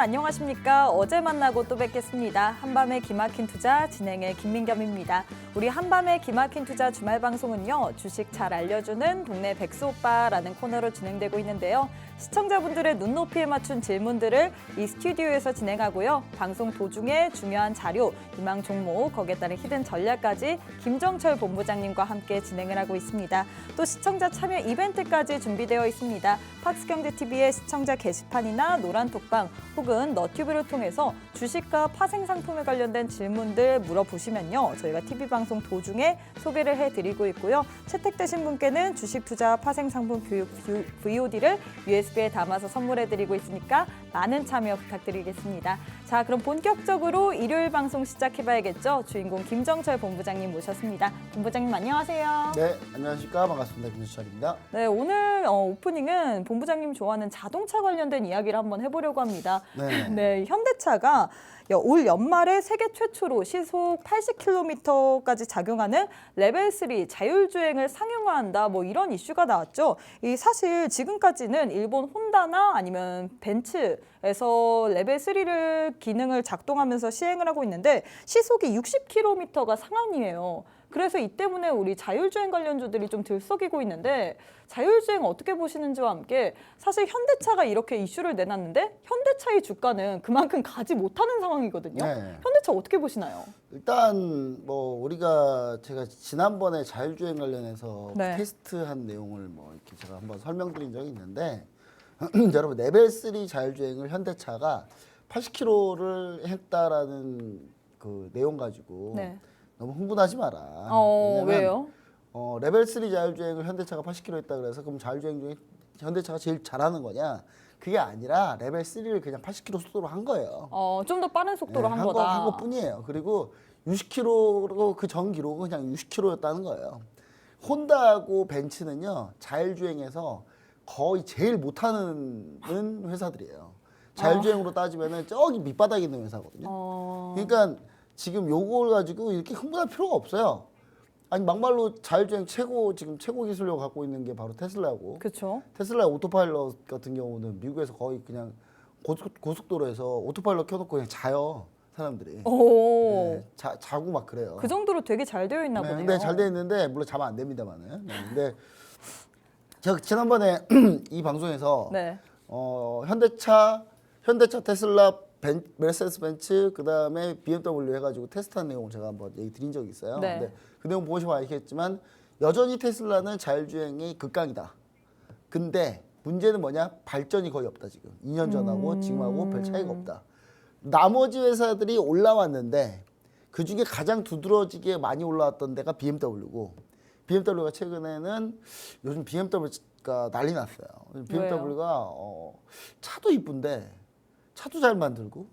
안녕하십니까? 어제 만나고 또 뵙겠습니다. 한밤의 기막힌 투자 진행의 김민겸입니다. 우리 한밤의 기막힌 투자 주말 방송은요. 주식 잘 알려주는 동네 백수 오빠라는 코너로 진행되고 있는데요. 시청자분들의 눈높이에 맞춘 질문들을 이 스튜디오에서 진행하고요. 방송 도중에 중요한 자료, 희망 종목, 거기에 따른 히든 전략까지 김정철 본부장님과 함께 진행을 하고 있습니다. 또 시청자 참여 이벤트까지 준비되어 있습니다. 팍스경제TV의 시청자 게시판이나 노란톡방 혹은 너튜브를 통해서 주식과 파생상품에 관련된 질문들 물어보시면요. 저희가 TV방송 도중에 소개를 해드리고 있고요. 채택되신 분께는 주식 투자 파생상품 교육 VOD를 USB에 담아서 선물해드리고 있으니까 많은 참여 부탁드리겠습니다. 자, 그럼 본격적으로 일요일 방송 시작해봐야겠죠. 주인공 김정철 본부장님 모셨습니다. 본부장님 안녕하세요. 네, 안녕하십니까. 반갑습니다. 김정철입니다. 네, 오늘 오프닝은 본부장님 좋아하는 자동차 관련된 이야기를 한번 해보려고 합니다. 네, 현대차가 올 연말에 세계 최초로 시속 80km까지 작용하는 레벨 3 자율주행을 상용화한다. 뭐 이런 이슈가 나왔죠. 이 사실 지금까지는 일본 혼다나 아니면 벤츠에서 레벨 3를 기능을 작동하면서 시행을 하고 있는데 시속이 60km가 상한이에요. 그래서 이 때문에 우리 자율주행 관련주들이 좀 들썩이고 있는데 자율주행 어떻게 보시는지와 함께 사실 현대차가 이렇게 이슈를 내놨는데 현대차의 주가는 그만큼 가지 못하는 상황이거든요. 네. 현대차 어떻게 보시나요? 일단 제가 지난번에 자율주행 관련해서 네. 테스트한 내용을 이렇게 제가 한번 설명드린 적이 있는데 여러분 레벨 3 자율주행을 현대차가 80km를 했다라는 그 내용 가지고 네. 너무 흥분하지 마라. 왜요? 레벨 3 자율주행을 현대차가 80km 했다 그래서 그럼 자율주행 중에 현대차가 제일 잘하는 거냐? 그게 아니라 레벨 3를 그냥 80km 속도로 한 거예요. 좀 더 빠른 속도로 한 거다. 한 것뿐이에요. 그리고 60km로 그 전 기록은 그냥 60km였다는 거예요. 혼다하고 벤츠는요 자율주행에서 거의 제일 못하는 회사들이에요. 자율주행으로 따지면은 저기 밑바닥에 있는 회사거든요. 그러니까 지금 요걸 가지고 이렇게 흥분할 필요가 없어요. 아니 막말로 자율주행 지금 최고 기술력을 갖고 있는 게 바로 테슬라고. 그렇죠. 테슬라 오토파일럿 같은 경우는 미국에서 거의 그냥 고속도로에서 오토파일럿 켜놓고 그냥 자요 사람들이. 네, 자고 막 그래요. 그 정도로 되게 잘 되어 있나 보네요. 근데 잘 되어 있는데 물론 자면 안 됩니다만은. 근데 제가 지난번에 이 방송에서 네. 현대차, 테슬라, 메르세데스 벤츠 그다음에 BMW 해가지고 테스트한 내용을 제가 한번 얘기 드린 적이 있어요. 네. 근데 그 내용 보시면 알겠지만 여전히 테슬라는 자율주행이 극강이다. 근데 문제는 뭐냐? 발전이 거의 없다 지금. 2년 전하고 지금하고 별 차이가 없다. 나머지 회사들이 올라왔는데 그 중에 가장 두드러지게 많이 올라왔던 데가 BMW고 BMW가 최근에는 요즘 BMW가 난리 났어요. BMW가 차도 이쁜데 차도 잘 만들고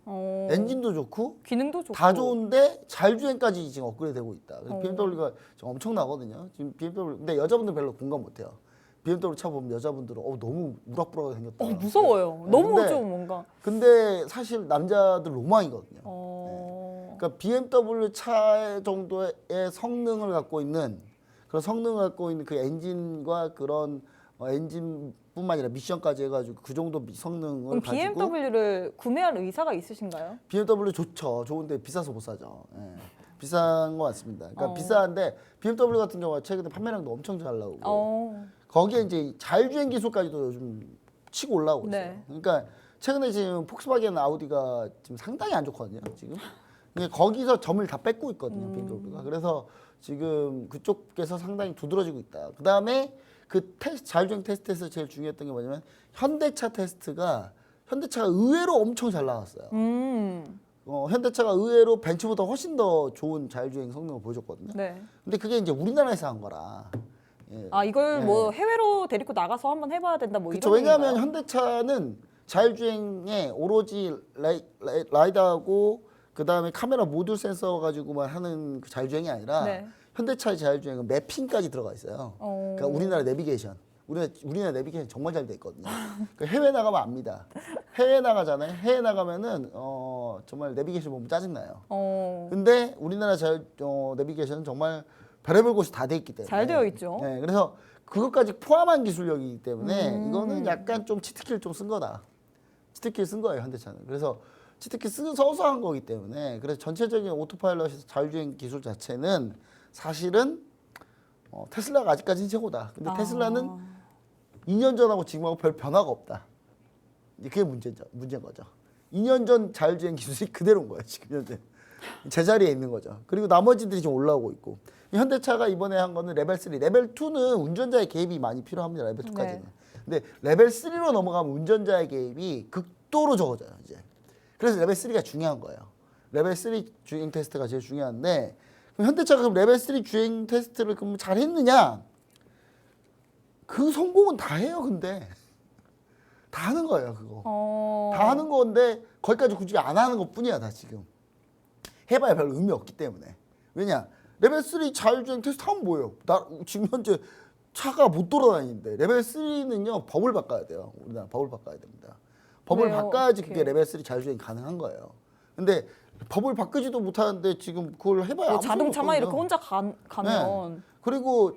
엔진도 좋고 기능도 좋고 다 좋은데 자율주행까지 지금 업그레이드되고 있다. 그래서 BMW가 엄청나거든요. 지금 BMW 근데 여자분들 별로 공감 못해요. BMW 차 보면 여자분들은 너무 우락부락하게 생겼다. 무서워요. 네, 너무 근데, 좀 뭔가. 근데 사실 남자들 로망이거든요. 그러니까 BMW 차 정도의 성능을 갖고 있는 그런 성능을 갖고 있는 그 엔진과 그런 엔진뿐만 아니라 미션까지 해가지고 그 정도 성능을 그럼 BMW를 구매할 의사가 있으신가요? BMW 좋죠. 좋은데 비싸서 못 사죠. 예. 비싼 것 같습니다. 그러니까 비싼데 BMW 같은 경우가 최근에 판매량도 엄청 잘 나오고 거기에 이제 자율주행 기술까지도 요즘 치고 올라오고 있어요. 네. 그러니까 최근에 지금 폭스바겐 아우디가 지금 상당히 안 좋거든요. 지금 거기서 점을 다 뺏고 있거든요. BMW가. 그래서 지금 그쪽에서 상당히 두드러지고 있다. 그 다음에 자율주행 테스트에서 제일 중요했던 게 뭐냐면 현대차가 의외로 엄청 잘 나왔어요. 현대차가 의외로 벤츠보다 훨씬 더 좋은 자율주행 성능을 보여줬거든요. 네. 근데 그게 이제 우리나라에서 한 거라. 예. 이걸 뭐 해외로 데리고 나가서 한번 해봐야 된다 뭐 그쵸. 이런 왜냐하면 얘기인가요? 현대차는 자율주행에 오로지 라이다하고 그 다음에 카메라 모듈 센서 가지고만 하는 그 자율주행이 아니라 네. 현대차의 자율주행은 매핑까지 들어가 있어요. 그러니까 우리나라 내비게이션. 우리나라 내비게이션 정말 잘 돼 있거든요. 그러니까 해외 나가면 압니다. 해외 나가잖아요. 해외 나가면은 정말 내비게이션 보면 짜증나요. 근데 우리나라 내비게이션은 정말 별의별 곳이 다 돼 있기 때문에 잘 되어 있죠. 네, 그래서 그것까지 포함한 기술력이기 때문에 이거는 약간 좀 치트키를 좀 쓴 거다. 치트키를 쓴 거예요, 현대차는. 그래서 치트키 써서 한 거기 때문에 그래서 전체적인 오토파일럿에서 자율주행 기술 자체는 사실은 테슬라가 아직까지는 최고다. 근데 테슬라는 2년 전하고 지금하고 별 변화가 없다. 이제 그게 문제인 거죠. 2년 전 자율주행 기술이 그대로인 거예요, 지금 현재. 제자리에 있는 거죠. 그리고 나머지들이 지금 올라오고 있고. 현대차가 이번에 한 거는 레벨 3. 레벨 2는 운전자의 개입이 많이 필요합니다. 레벨 2까지는. 네. 근데 레벨 3로 넘어가면 운전자의 개입이 극도로 적어져요, 이제. 그래서 레벨 3가 중요한 거예요. 레벨 3 주행 테스트가 제일 중요한데 그럼 현대차가 그럼 레벨 3 주행 테스트를 그럼 잘 했느냐? 그 성공은 다 해요, 근데. 다 하는 거예요, 그거. 다 하는 건데 거기까지 굳이 안 하는 것뿐이야, 다 지금. 해봐야 별 의미 없기 때문에. 왜냐? 레벨 3 자율주행 테스트 하면 뭐예요? 나 지금 현재 차가 못 돌아다니는데 레벨 3는요 법을 바꿔야 돼요. 우리나라 법을 바꿔야 됩니다. 법을 왜요? 바꿔야지 어떻게? 그게 레벨 3 자율주행이 가능한 거예요. 근데 법을 바꾸지도 못하는데 지금 그걸 해봐야 아무 자동차만 이렇게 소용없거든요. 혼자 가면 그리고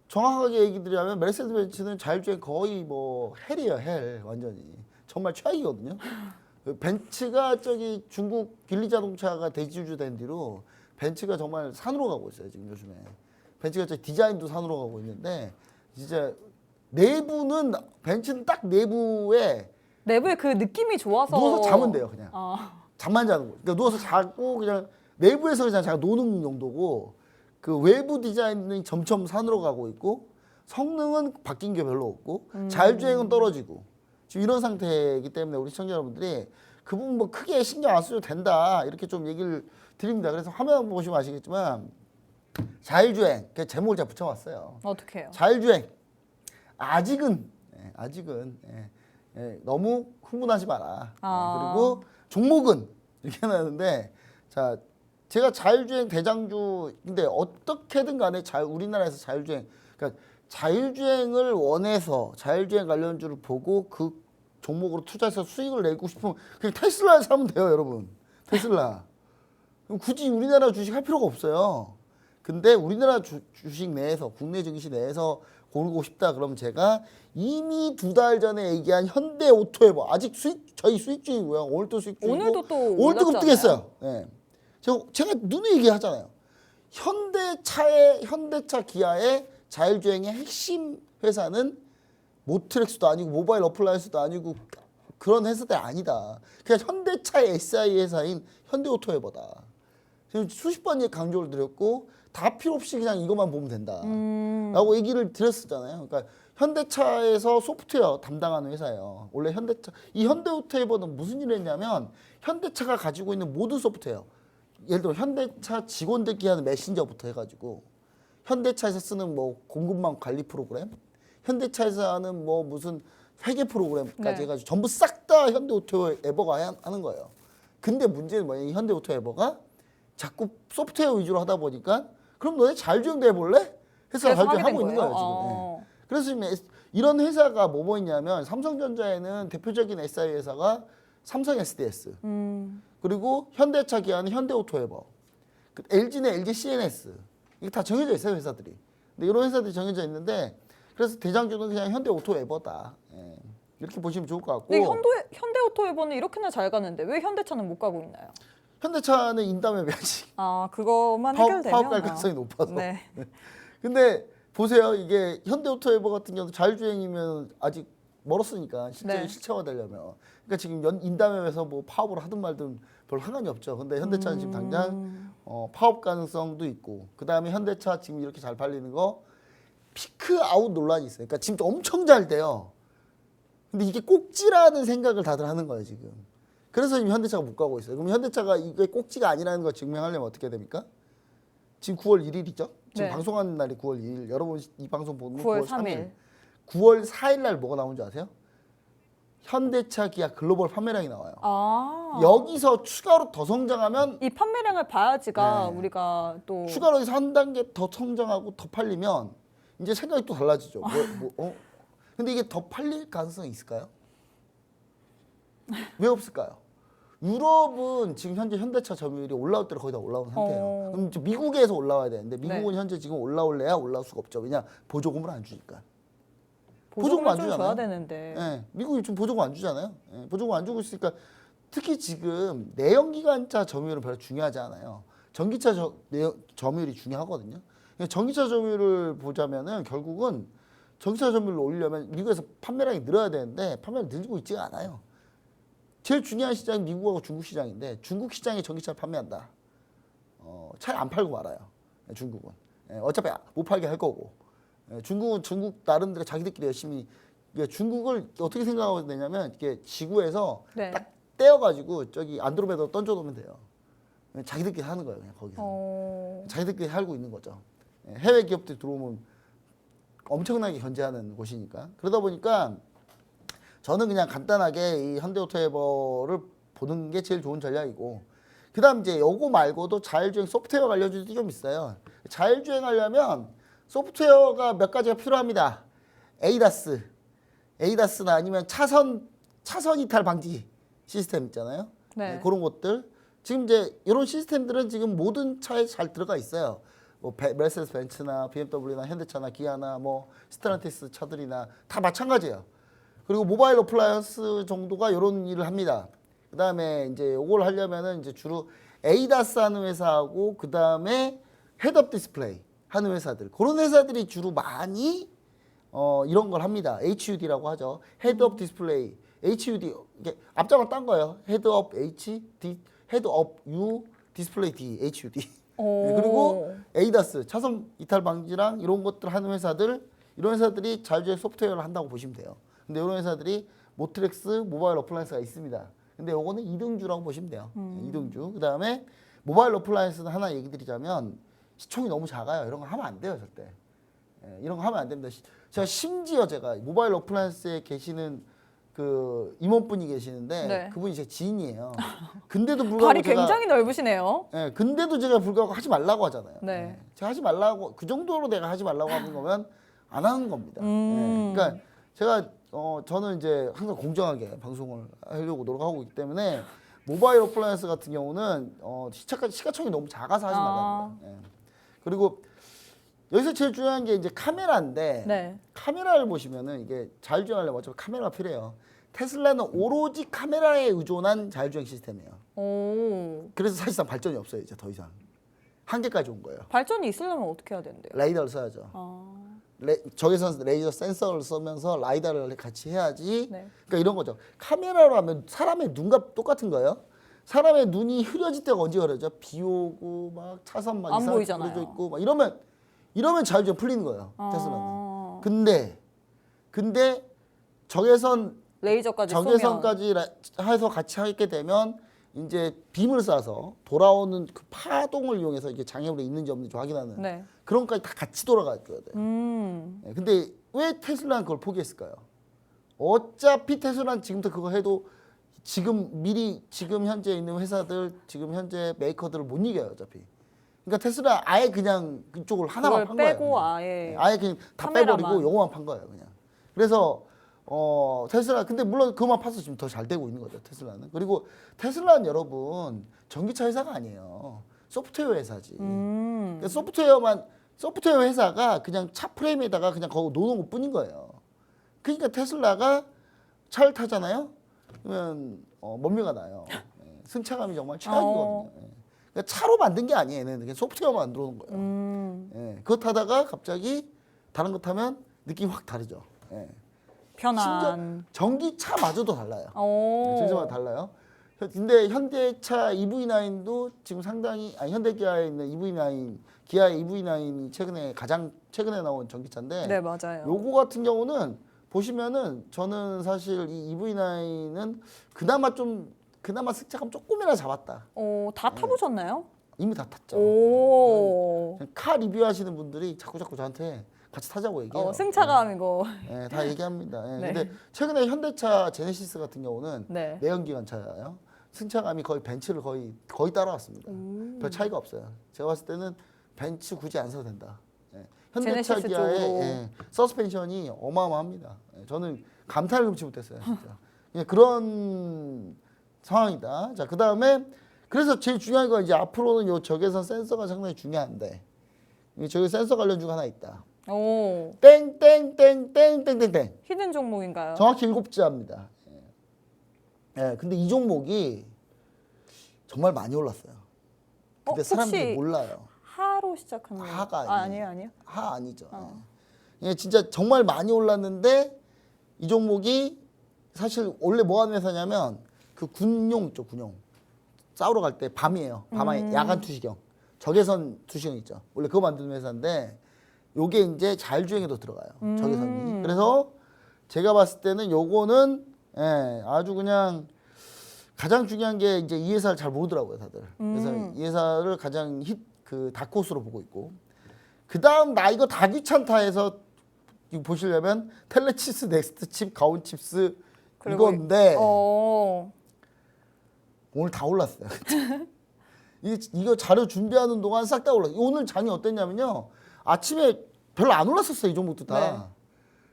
정확하게 얘기 드리자면 메르세데스 벤츠는 자율주행 거의 뭐 헬이에요, 헬 완전히 정말 최악이거든요. 벤츠가 저기 중국 길리 자동차가 대지주된 뒤로 벤츠가 정말 산으로 가고 있어요, 지금 요즘에. 벤츠가 저 디자인도 산으로 가고 있는데 진짜 내부는 벤츠는 딱 내부에 내부에 그 느낌이 좋아서 누워서 자면 돼요, 그냥. 잠만 자는 거. 그러니까 누워서 자고 그냥 내부에서 그냥 잠깐 노는 정도고 그 외부 디자인은 점점 산으로 가고 있고 성능은 바뀐 게 별로 없고 자율주행은 떨어지고 지금 이런 상태이기 때문에 우리 시청자 여러분들이 그 부분 뭐 크게 신경 안 써도 된다 이렇게 좀 얘기를 드립니다. 그래서 화면 보시면 아시겠지만 자율주행 그 제목을 제가 붙여봤어요. 어떻게 해요? 자율주행 아직은 너무 흥분하지 마라. 그리고 종목은 이렇게 해놨는데 자 제가 자율주행 대장주인데 어떻게든 간에 우리나라에서 자율주행 그러니까 자율주행을 원해서 자율주행 관련주를 보고 그 종목으로 투자해서 수익을 내고 싶으면 그냥 테슬라를 사면 돼요, 여러분. 테슬라. 그럼 굳이 우리나라 주식 할 필요가 없어요. 근데 우리나라 주식 내에서 국내 증시 내에서 고르고 싶다 그러면 제가 이미 2달 전에 얘기한 현대오토에버 아직 저희 수익 중이고요. 오늘도 수익 중이고 오늘도 또 오늘도 올랐잖아요. 급등했어요. 네. 제가 눈에 얘기하잖아요. 현대차 기아의 자율주행의 핵심 회사는 모트렉스도 아니고 모바일 어플라이언스도 아니고 그런 회사들이 아니다. 그냥 현대차의 SI 회사인 현대오토에버다. 지금 수십 번 강조를 드렸고 다 필요 없이 그냥 이것만 보면 된다. 라고 얘기를 드렸었잖아요. 그러니까 현대차에서 소프트웨어 담당하는 회사예요. 원래 이 현대오토에버는 무슨 일을 했냐면 현대차가 가지고 있는 모든 소프트웨어 예를 들어 현대차 직원들끼리 하는 메신저부터 해가지고 현대차에서 쓰는 뭐 공급망 관리 프로그램 현대차에서 하는 뭐 무슨 회계 프로그램까지 해가지고 전부 싹 다 현대오토에버가 하는 거예요. 근데 문제는 뭐냐, 이 현대오토에버가 자꾸 소프트웨어 위주로 하다 보니까 그럼 너네 자율주행도 해볼래? 회사가 자율주행 하고 있는 거예요 지금. 그래서 지금 이런 회사가 뭐 있냐면 삼성전자에는 대표적인 SI 회사가 삼성 SDS 그리고 현대차 기아는 현대오토에버 LG는 LG CNS 이게 다 정해져 있어요, 회사들이. 근데 이런 회사들이 정해져 있는데 그래서 대장주는 그냥 현대오토에버다. 이렇게 보시면 좋을 것 같고. 근데 현대오토에버는 이렇게나 잘 가는데 왜 현대차는 못 가고 있나요? 현대차는 인담에 아직 그것만 해결되면 파업 가능성이 높아서. 네. 근데 보세요, 이게 현대오토에버 같은 경우도 자율주행이면 아직 멀었으니까 네. 실체화되려면. 그러니까 지금 인담에서 뭐 파업을 하든 말든 별 상관이 없죠. 근데 현대차는 지금 당장 파업 가능성도 있고, 그 다음에 현대차 지금 이렇게 잘 팔리는 거 피크 아웃 논란이 있어요. 그러니까 지금 엄청 잘 돼요. 근데 이게 꼭지라는 생각을 다들 하는 거예요, 지금. 그래서 지금 현대차가 못 가고 있어요. 그럼 현대차가 이게 꼭지가 아니라는 걸 증명하려면 어떻게 됩니까? 지금 9월 1일이죠? 지금 네. 방송하는 날이 9월 2일. 여러분 이 방송 보는 9월 9월 3일. 3일. 9월 4일 날 뭐가 나온 줄 아세요? 현대차 기아 글로벌 판매량이 나와요. 여기서 추가로 더 성장하면 이 판매량을 봐야지가 네. 우리가 또 추가로 해서 한 단계 더 성장하고 더 팔리면 이제 생각이 또 달라지죠. 근데 이게 더 팔릴 가능성이 있을까요? 왜 없을까요? 유럽은 지금 현재 현대차 점유율이 올라올 대로 거의 다 올라온 상태예요. 그럼 이제 미국에서 올라와야 되는데 미국은 네. 현재 지금 올라올래야 올라올 수가 없죠. 왜냐 보조금을 안 주니까. 보조금 안 좀 주잖아요. 줘야 되는데. 예, 미국이 지금 보조금 안 주잖아요. 예, 보조금 안 주고 있으니까 특히 지금 내연기관차 점유율은 별로 중요하지 않아요. 전기차 점유율이 중요하거든요. 전기차 점유율을 보자면은 결국은 전기차 점유율을 올리려면 미국에서 판매량이 늘어야 되는데 판매량이 늘고 있지가 않아요. 제일 중요한 시장이 미국하고 중국 시장인데 중국 시장에 전기차를 판매한다. 잘 안 팔고 말아요. 중국은. 어차피 못 팔게 할 거고. 중국은 중국 나름대로 자기들끼리 열심히 중국을 어떻게 생각하면 되냐면 이게 지구에서 네. 딱 떼어가지고 저기 안드로메다로 던져놓으면 돼요. 자기들끼리 하는 거예요. 그냥 거기서. 자기들끼리 살고 있는 거죠. 해외 기업들이 들어오면 엄청나게 견제하는 곳이니까. 그러다 보니까 저는 그냥 간단하게 이 현대오토에버를 보는 게 제일 좋은 전략이고 그다음 이제 요거 말고도 자율주행 소프트웨어 알려주는 게 좀 있어요. 자율주행하려면 소프트웨어가 몇 가지가 필요합니다. ADAS나 아니면 차선 이탈 방지 시스템 있잖아요. 네. 그런 것들. 지금 이제 이런 시스템들은 지금 모든 차에 잘 들어가 있어요. 뭐 메르세데스 벤츠나 BMW나 현대차나 기아나 뭐 스텔란티스 차들이나 다 마찬가지예요. 그리고 모바일 어플라이언스 정도가 이런 일을 합니다. 그다음에 이제 이걸 하려면은 이제 주로 ADAS 하는 회사하고 그다음에 헤드업 디스플레이 하는 회사들. 그런 회사들이 주로 많이 이런 걸 합니다. HUD라고 하죠. 헤드업 디스플레이. HUD 이게 앞자만 딴 거예요. 헤드업 헤드업 U 디스플레이 D HUD. 네, 그리고 ADAS 차선 이탈 방지랑 이런 것들 하는 회사들 이런 회사들이 자율주행 소프트웨어를 한다고 보시면 돼요. 근데 이런 회사들이 모트렉스 모바일 어플라이언스가 있습니다. 근데 요거는 이등주라고 보시면 돼요. 이등주. 그다음에 모바일 어플라이언스는 하나 얘기 드리자면 시총이 너무 작아요. 이런 거 하면 안 돼요, 절대. 이런 거 하면 안 됩니다. 심지어 제가 모바일 어플라이언스에 계시는 그 임원분이 계시는데 네. 그분이 제 지인이에요. 근데도 불구하고 발이 굉장히 넓으시네요. 근데도 제가 불구하고 하지 말라고 하잖아요. 네. 제가 하지 말라고 그 정도로 내가 하지 말라고 하는 거면 안 하는 겁니다. 그러니까 제가 저는 이제 항상 공정하게 방송을 하려고 노력하고 있기 때문에 모바일 어플라이언스 같은 경우는 시가총이 너무 작아서 하지 말라는 거예요. 그리고 여기서 제일 중요한 게 이제 카메라인데 네. 카메라를 보시면은 이게 자율주행하려면 어차피 카메라가 필요해요. 테슬라는 오로지 카메라에 의존한 자율주행 시스템이에요. 오. 그래서 사실상 발전이 없어요. 이제 더 이상 한계까지 온 거예요. 발전이 있으려면 어떻게 해야 된대요? 레이더를 써야죠. 적외선 레이저 센서를 쓰면서 라이다를 같이 해야지. 네. 그러니까 이런 거죠. 카메라로 하면 사람의 눈과 똑같은 거예요. 사람의 눈이 흐려질 때가 언제 그러죠? 비 오고 막 차선 막 안 이상하게 보이잖아요. 흐려져 있고 막 이러면 자율주행 풀리는 거예요. 테슬라는. 근데 적외선 레이저까지 적외선까지 해서 같이 하게 되면 이제 빔을 쏴서 돌아오는 그 파동을 이용해서 이게 장애물이 있는지 없는지 확인하는 네. 그런 것까지 다 같이 돌아가야 돼요. 근데 왜 테슬라는 그걸 포기했을까요? 어차피 테슬라는 지금부터 그거 해도 지금 현재 있는 회사들 지금 현재 메이커들을 못 이겨요. 어차피. 그러니까 테슬라 아예 그냥 그쪽을 하나만 판 거예요. 빼고 그냥. 아예 그냥 다 카메라만. 빼버리고 요거만 판 거예요. 그냥. 그래서 테슬라 근데 물론 그것만 파서 지금 더 잘 되고 있는 거죠. 테슬라는. 그리고 테슬라는 여러분 전기차 회사가 아니에요. 소프트웨어 회사지. 그러니까 소프트웨어 회사가 그냥 차 프레임에다가 그냥 거기 놓는 것 뿐인 거예요. 그러니까 테슬라가 차를 타잖아요. 그러면 먼미가 나요. 승차감이 정말 최악이거든요. 그러니까 차로 만든 게 아니에요. 얘네는 그냥 소프트웨어만 만들어 놓은 거예요. 그거 타다가 갑자기 다른 거 타면 느낌이 확 다르죠. 편안. 전기차마저도 달라요. 오. 전기차마저 달라요. 근데 현대차 EV9도 지금 상당히 현대기아에 있는 EV9 기아의 EV9이 가장 최근에 나온 전기차인데 네, 맞아요. 요거 같은 경우는 보시면은 저는 사실 이 EV9은 그나마 승차감 조금이나 잡았다. 다 타보셨나요? 이미 다 탔죠. 오. 카 리뷰하시는 분들이 자꾸 저한테 같이 타자고 얘기해요. 승차감이고. 네, 다 얘기합니다. 네. 근데 최근에 현대차 제네시스 같은 경우는 네. 내연기관차예요. 승차감이 거의 벤츠를 거의 따라왔습니다. 별 차이가 없어요. 제가 봤을 때는 벤츠 굳이 안 사도 된다. 현대차 제네시스 기아의 쪽으로. 서스펜션이 어마어마합니다. 저는 감탄을 금치 못했어요. 진짜. 그냥 그런 상황이다. 자, 그 다음에 그래서 제일 중요한 건 이제 앞으로는 요 적외선 센서가 상당히 중요한데 저기 센서 관련주가 하나 있다. 오. 땡땡땡땡 땡땡땡땡. 히든 종목인가요? 정확히 7자입니다. 예, 근데 이 종목이 정말 많이 올랐어요. 근데 사람들이 혹시 몰라요. 하로 시작하는 하가 아니에요, 아니에요. 하 아니죠. 예, 진짜 정말 많이 올랐는데 이 종목이 사실 원래 뭐 하는 회사냐면 그 군용 있죠, 군용. 싸우러 갈 때 밤이에요. 밤에 야간 투시경. 적외선 투시경 있죠. 원래 그거 만드는 회사인데 요게 이제 자율주행에도 들어가요. 적외선이. 그래서 제가 봤을 때는 요거는 예, 아주 그냥 가장 중요한 게 이제 이 회사를 잘 모르더라고요, 다들. 그래서 이 회사를 가장 그 다크호스로 보고 있고. 그다음 나 이거 다 귀찮다 해서 이거 보시려면 텔레치스, 넥스트칩, 가온칩스 이건데 오늘 다 올랐어요. 이거 자료 준비하는 동안 싹 다 올랐어요. 오늘 장이 어땠냐면요. 아침에 별로 안 올랐었어요, 이 종목도 다. 네.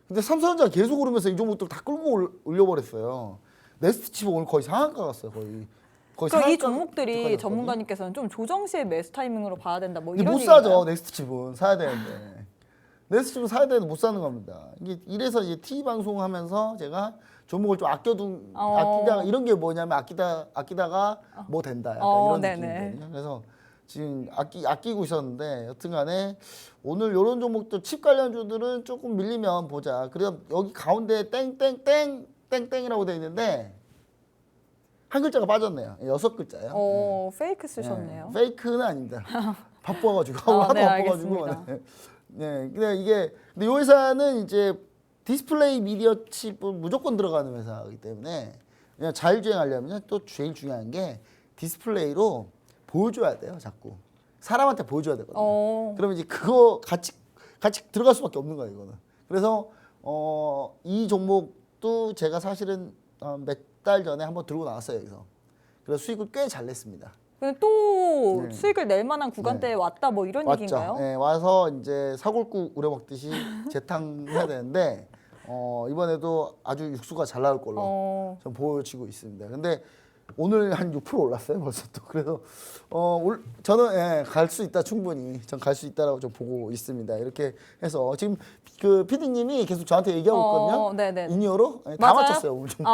근데 삼성전자가 계속 오르면서 이 종목들 다 끌고 올려버렸어요. 넥스트칩 오늘 거의 상한가 갔어요, 거의. 그러니까 이 종목들이 전문가님께서는 좀 조정 시에 매수 타이밍으로 봐야 된다 뭐 이런 못 얘기인가요? 사죠, 넥스트칩은. 사야 되는데. 넥스트칩은 사야 되는데 못 사는 겁니다. 이래서 이제 TV 방송하면서 제가 종목을 좀 아끼다가 이런 게 뭐냐면 아끼다가 뭐 된다. 약간 이런 느낌이거든요. 그래서 지금 아끼고 있었는데 여튼간에 오늘 이런 종목들 칩 관련주들은 조금 밀리면 보자. 그래서 여기 가운데 땡땡땡이라고 돼 있는데 한 글자가 빠졌네요. 6글자예요. 페이크 쓰셨네요. 페이크는 아닙니다. 바빠가지고 하도 네, 바빠가지고. 알겠습니다. 네, 근데 이 회사는 이제 디스플레이 미디어 칩은 무조건 들어가는 회사이기 때문에 그냥 자율주행하려면 또 제일 중요한 게 디스플레이로 보여줘야 돼요, 자꾸. 사람한테 보여줘야 되거든요. 그러면 이제 그거 같이 들어갈 수밖에 없는 거예요, 이거는. 그래서 이 종목도 제가 사실은 몇 달 전에 한번 들고 나왔어요, 여기서. 그래서 수익을 꽤 잘 냈습니다. 근데 또 수익을 낼 만한 구간대에 왔다 뭐 이런 왔죠. 얘기인가요? 네, 와서 이제 사골국 우려먹듯이 재탕해야 되는데 이번에도 아주 육수가 잘 나올 걸로 좀 보여지고 있습니다. 근데 오늘 한 6% 올랐어요, 벌써 또. 그래서 저는 갈 수 있다, 충분히. 전 갈 수 있다라고 좀 보고 있습니다. 이렇게 해서 지금 그 PD님이 계속 저한테 얘기하고 있거든요. 네네. 인이어로 다 맞아요? 맞췄어요, 오늘 좀.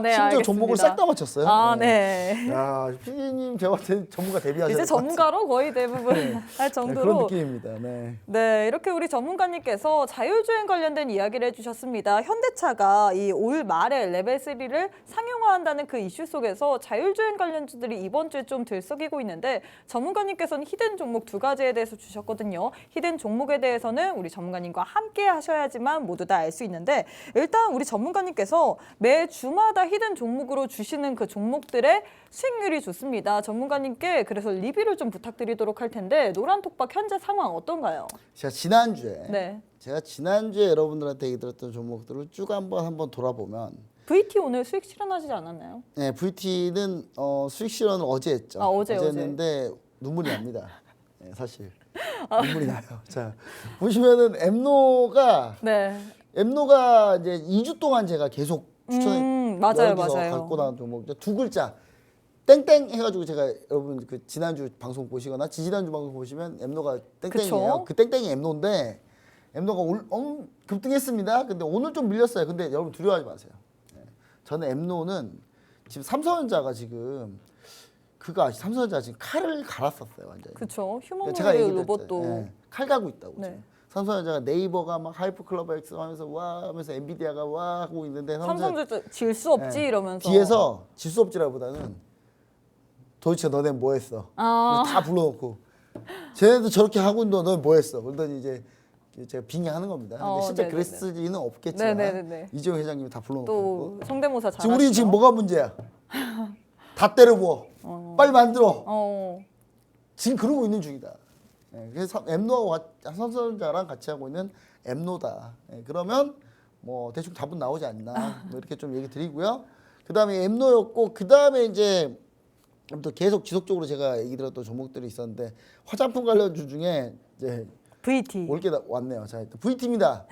네, 심지어 알겠습니다. 종목을 싹 다 맞췄어요. 네. 야, PD님 제가 전문가 데뷔하셔야 이제 될것 전문가로 거의 대부분 할 정도로. 그런 느낌입니다. 네. 네, 이렇게 우리 전문가님께서 자율주행 관련된 이야기를 해주셨습니다. 현대차가 이 올 말에 레벨 3를 상용화한다는 그 이슈 속에서 자율주행 관련주들이 이번 주에 좀 들썩이고 있는데 전문가님께서는 히든 종목 2가지에 대해서 주셨거든요. 히든 종목에 대해서는 우리 전문가님과 함께 하셔야지만 모두 다 알 수 있는데 일단 우리 전문가님께서 매 주마다 히든 종목으로 주시는 그 종목들의 수익률이 좋습니다. 전문가님께 그래서 리뷰를 좀 부탁드리도록 할 텐데 노란톡박 현재 상황 어떤가요? 제가 지난주에 네. 여러분들한테 얘기 드렸던 종목들을 쭉 한번 돌아보면 VT 오늘 수익 실현하시지 않았나요? 네, VT는 수익 실현을 어제 했죠. 어제 했는데 눈물이 납니다. 네, 사실 눈물이 나요. 자, 보시면은 엠노가 이제 2주 동안 제가 계속 맞아요. 갖고 나온 종목 2글자 땡땡 해가지고 제가 여러분 그 지난주 방송 보시거나 지지난주 방송 보시면 엠노가 땡땡이에요. 그쵸? 그 땡땡이 엠노인데 엠노가 급등했습니다. 근데 오늘 좀 밀렸어요. 근데 여러분 두려워하지 마세요. 저는 엠노는 지금 삼성전자가 지금 삼성전자 지금 칼을 갈았었어요, 완전히. 그렇죠. 제가 휴머노드 로봇도 칼 가고 있다고. 네. 지금. 삼성전자가 네이버가 막 하이퍼클러버 X 하면서 와 하면서 엔비디아가 와 하고 있는데 삼성전자 질 수 없지 이러면서 뒤에서 질 수 없지라보다는 도대체 너네 뭐 했어? 다 불러놓고 쟤네도 저렇게 하고 있는데 너네 뭐 했어? 그러더니 이제 제가 빙의하는 겁니다. 근데 실제 그랬을 리는 없겠지만 이재용 회장님이 다 불러놓고 또 성대모사 잘하시죠. 지금 우리 지금 뭐가 문제야? 다 때려 부어. 빨리 만들어. 지금 그러고 있는 중이다. 그래서 엠노하고 삼성전자랑 같이 하고 있는 엠노다. 그러면 뭐 대충 답은 나오지 않나 뭐 이렇게 좀 얘기 드리고요. 그다음에 엠노였고 그다음에 이제 또 계속 지속적으로 제가 얘기 드렸던 종목들이 있었는데 화장품 관련주 중에 이제 VT 올게 왔네요. 자, VT입니다.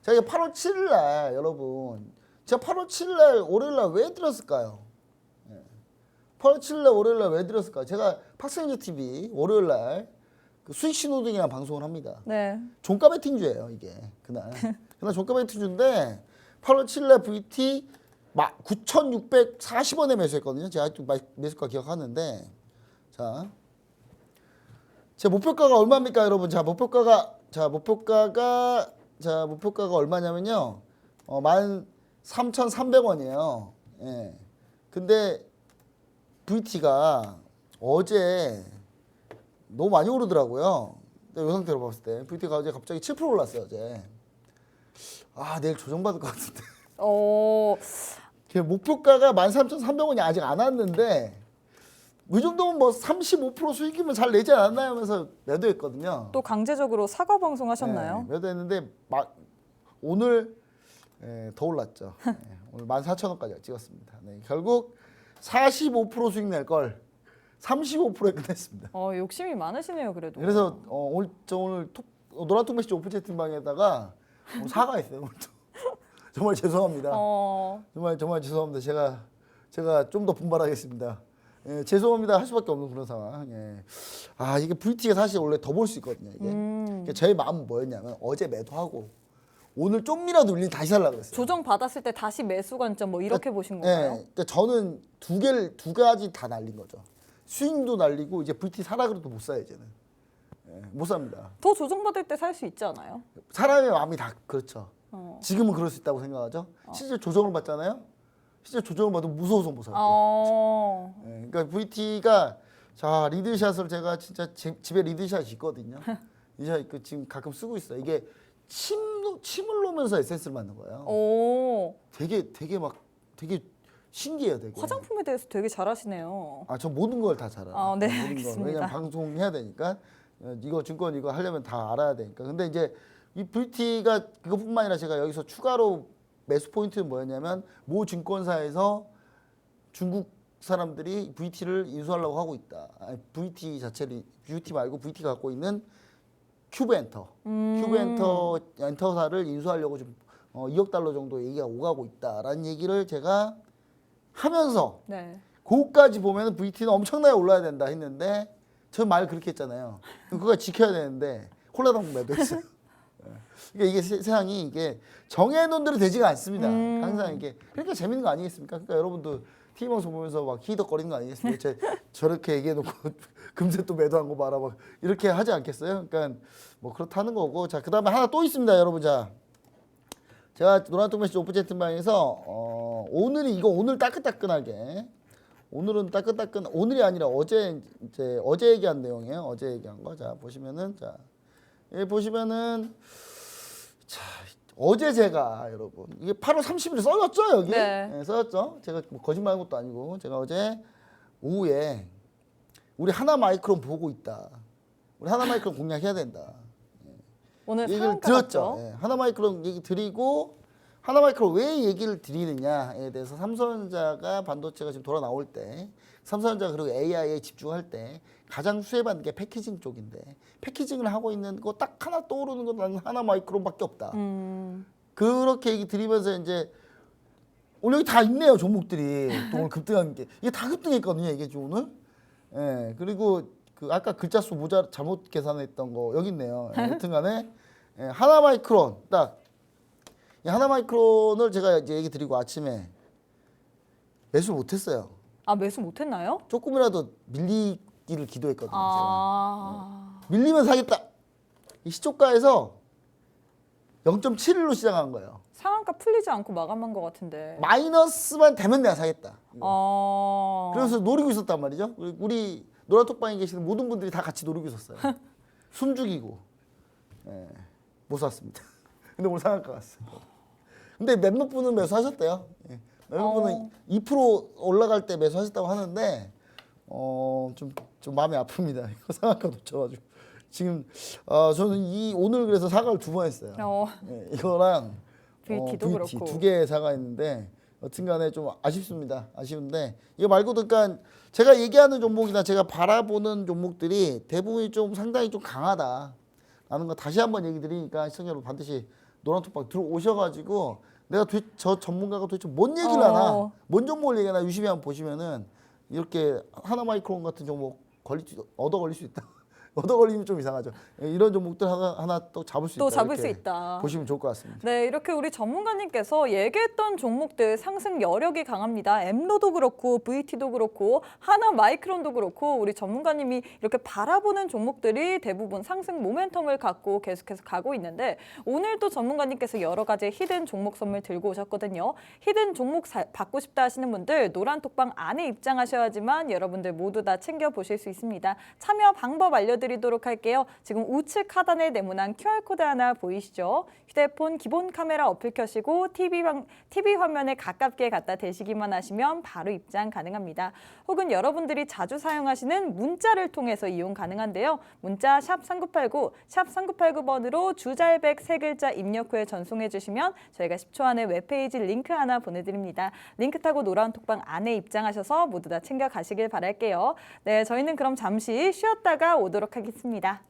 제가 8월 7일 날 여러분 제가 8월 7일 날 월요일 날 왜 드렸을까요? 8월 7일 날 월요일 날 왜 드렸을까요? 제가 팍스행제 TV 월요일 날 그 수익 신호등이라는 방송을 합니다. 네. 종가 베팅주예요, 이게. 그날. 그날 종가 멘트주인데 8월 7일에 VT 9,640원에 매수했거든요. 제가 아직도 매수가 기억하는데 자, 제 목표가가 얼마입니까, 여러분? 목표가가 얼마냐면요. 13,300원이에요. 예. 근데 VT가 어제 너무 많이 오르더라고요. 이 상태로 봤을 때 VT가 어제 갑자기 7% 올랐어요. 어제. 내일 조정받을 것 같은데. 목표가가 13,300원이 아직 안 왔는데 이 정도면 뭐 35% 수익이면 잘 내지 않았나요? 하면서 매도했거든요. 또 강제적으로 사과 방송 하셨나요? 네, 매도했는데 오늘 더 올랐죠. 오늘 14,000원까지 찍었습니다. 네, 결국 45% 수익 낼 걸 35%에 끝냈습니다. 욕심이 많으시네요, 그래도. 그래서 오늘 노란통 메시지 오픈 채팅방에다가 사과했어요. 오늘도. 정말 죄송합니다. 정말 죄송합니다. 제가 좀 더 분발하겠습니다. 예, 죄송합니다 할 수밖에 없는 그런 상황. 예. 이게 VT가 사실 원래 더 볼 수 있거든요. 이게. 그러니까 제 마음은 뭐였냐면 어제 매도하고 오늘 좀이라도 밀린 다시 살라고 했어요. 조정 받았을 때 다시 매수 관점 뭐 이렇게 보신 건가요? 그러니까 저는 두 가지 다 날린 거죠. 스윙도 날리고 이제 VT 사라 그래도 못 사요 이제는. 못 삽니다. 더 조정 받을 때 살 수 있지 않아요? 사람의 마음이 다 그렇죠. 지금은 그럴 수 있다고 생각하죠. 실제 조정을 받잖아요. 실제 조정을 받으면 무서워서 못 사요. 그러니까 VT가 리드샷을 제가 진짜 집에 리드샷이 있거든요. 리드샷 지금 가끔 쓰고 있어요. 이게 침을 놓으면서 에센스를 만든 거예요. 되게 신기해요. 되게. 화장품에 대해서 되게 잘하시네요. 저 모든 걸 다 잘알아요. 네, 모든 알겠습니다. 걸. 왜냐면 방송해야 되니까 이거 증권 이거 하려면 다 알아야 되니까. 근데 이제 이 VT가 그것뿐만 아니라 제가 여기서 추가로 매수 포인트는 뭐였냐면 모 증권사에서 중국 사람들이 VT를 인수하려고 하고 있다. VT 자체를 VT 말고 VT가 갖고 있는 큐브엔터, 엔터사를 인수하려고 좀 2억 달러 정도 얘기가 오가고 있다라는 얘기를 제가 하면서 그거까지 보면 VT는 엄청나게 올라야 된다 했는데 저 말 그렇게 했잖아요. 그거 지켜야 되는데 콜라당 매도했어요. 그러니까 이게 세상이 이게 정해놓은 대로 되지가 않습니다. 항상 이게 그러니까 재밌는 거 아니겠습니까? 그러니까 여러분도 TV 방송 보면서 막 히덕거리는 거 아니겠습니까? 저렇게 얘기해놓고 금세 또 매도한 거 봐라 막 이렇게 하지 않겠어요? 그러니까 뭐 그렇다는 거고. 자, 그다음에 하나 또 있습니다, 여러분. 자, 제가 노란통 메시지 오픈 채팅방에서 오늘 따끈따끈하게 오늘은 따끈따끈 오늘이 아니라 어제 얘기한 내용이에요. 어제 얘기한 거. 자, 보시면은 보시면은 어제 제가 여러분 이게 8월 30일에 써졌죠 여기? 써졌죠. 제가 뭐 거짓말한 것도 아니고 제가 어제 오후에 우리 하나마이크론 보고 있다. 우리 하나마이크론 공략해야 된다. 오늘 얘기를 들었죠. 하나마이크론 얘기 드리고 하나마이크론 왜 얘기를 드리느냐에 대해서 삼성전자가 반도체가 지금 돌아 나올 때 삼성전자 그리고 AI에 집중할 때 가장 수혜받는 게 패키징 쪽인데 패키징을 하고 있는 거 딱 하나 떠오르는 건 나는 하나마이크론밖에 없다. 그렇게 얘기 드리면서 이제 오늘 여기 다 있네요 종목들이. 또 오늘 급등한 게 이게 다 급등했거든요 이게 오늘. 그리고 그 아까 글자 수 잘못 계산했던 거 여기 있네요. 여튼간에 하나마이크론 딱 이 하나마이크론을 제가 이제 얘기 드리고 아침에 매수 못했어요. 매수 못했나요? 조금이라도 밀리기를 기도했거든요. 제가. 밀리면 사겠다. 이 시초가에서 0.71로 시작한 거예요. 상한가 풀리지 않고 마감한 것 같은데. 마이너스만 되면 내가 사겠다. 그래서 노리고 있었단 말이죠. 우리 노란톡방에 계시는 모든 분들이 다 같이 노리고 있었어요. 숨 죽이고. 못 샀습니다. 근데 오늘 상한가 갔어요. 근데 몇몇 분은 매수하셨대요. 몇몇 분은 2% 올라갈 때 매수하셨다고 하는데 좀 마음이 아픕니다. 이거 상한가 놓쳐가지고 지금 저는 오늘 그래서 사과를 2번 했어요. 이거랑 VT도 VT 그렇고 2개 사과했는데 여튼간에 좀 아쉽습니다. 아쉬운데 이거 말고도 그러니까 제가 얘기하는 종목이나 제가 바라보는 종목들이 대부분이 좀 상당히 좀 강하다라는 거 다시 한번 얘기 드리니까 시청자 여러분 반드시 노란톡방 들어오셔가지고 내가 저 전문가가 도대체 뭔 얘기를 하나 뭔 종목을 얘기하나 유심히 한번 보시면은 이렇게 하나마이크론 같은 종목 얻어 걸릴 수 있다. 얻어 걸리면 좀 이상하죠. 이런 종목들 하나 또 잡을 수 있다. 또 잡을 이렇게 수 있다. 보시면 좋을 것 같습니다. 네, 이렇게 우리 전문가님께서 얘기했던 종목들 상승 여력이 강합니다. 엠로도 그렇고 VT도 그렇고 하나 마이크론도 그렇고 우리 전문가님이 이렇게 바라보는 종목들이 대부분 상승 모멘텀을 갖고 계속해서 가고 있는데 오늘도 전문가님께서 여러 가지 히든 종목 선물 들고 오셨거든요. 히든 종목 받고 싶다 하시는 분들 노란 톡방 안에 입장하셔야지만 여러분들 모두 다 챙겨보실 수 있습니다. 참여 방법 알려드리도록 할게요. 지금 우측 하단에 네모난 QR코드 하나 보이시죠? 휴대폰 기본 카메라 어플 켜시고 TV 화면에 가깝게 갖다 대시기만 하시면 바로 입장 가능합니다. 혹은 여러분들이 자주 사용하시는 문자를 통해서 이용 가능한데요. 문자 샵 3989, 샵 3989번으로 주잘백 3글자 입력 후에 전송해 주시면 저희가 10초 안에 웹페이지 링크 하나 보내드립니다. 링크 타고 노란 톡방 안에 입장하셔서 모두 다 챙겨가시길 바랄게요. 네, 저희는 그럼 잠시 쉬었다가 오도록 하겠습니다.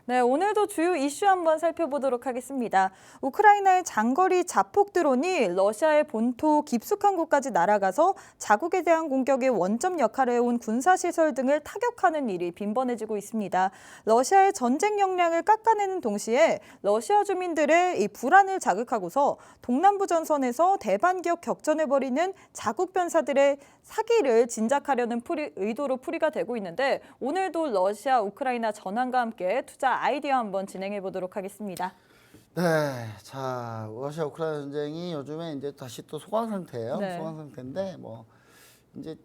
네, 오늘도 주요 이슈 한번 살펴보도록 하겠습니다. 우크라이나의 장거리 자폭 드론이 러시아의 본토 깊숙한 곳까지 날아가서 자국에 대한 공격의 원점 역할을 해온 군사시설 등을 타격하는 일이 빈번해지고 있습니다. 러시아의 전쟁 역량을 깎아내는 동시에 러시아 주민들의 이 불안을 자극하고서 동남부 전선에서 대반격 격전해버리는 자국 변사들의 사기를 진작하려는 의도로 풀이가 되고 있는데 오늘도 러시아, 우크라이나 전황과 함께 투자 아이디어 한번 진행해 보도록 하겠습니다. 네, 자 러시아 우크라이나 전쟁이 요즘에 이제 다시 또 소강 상태예요. 네. 소강 상태인데 뭐 이제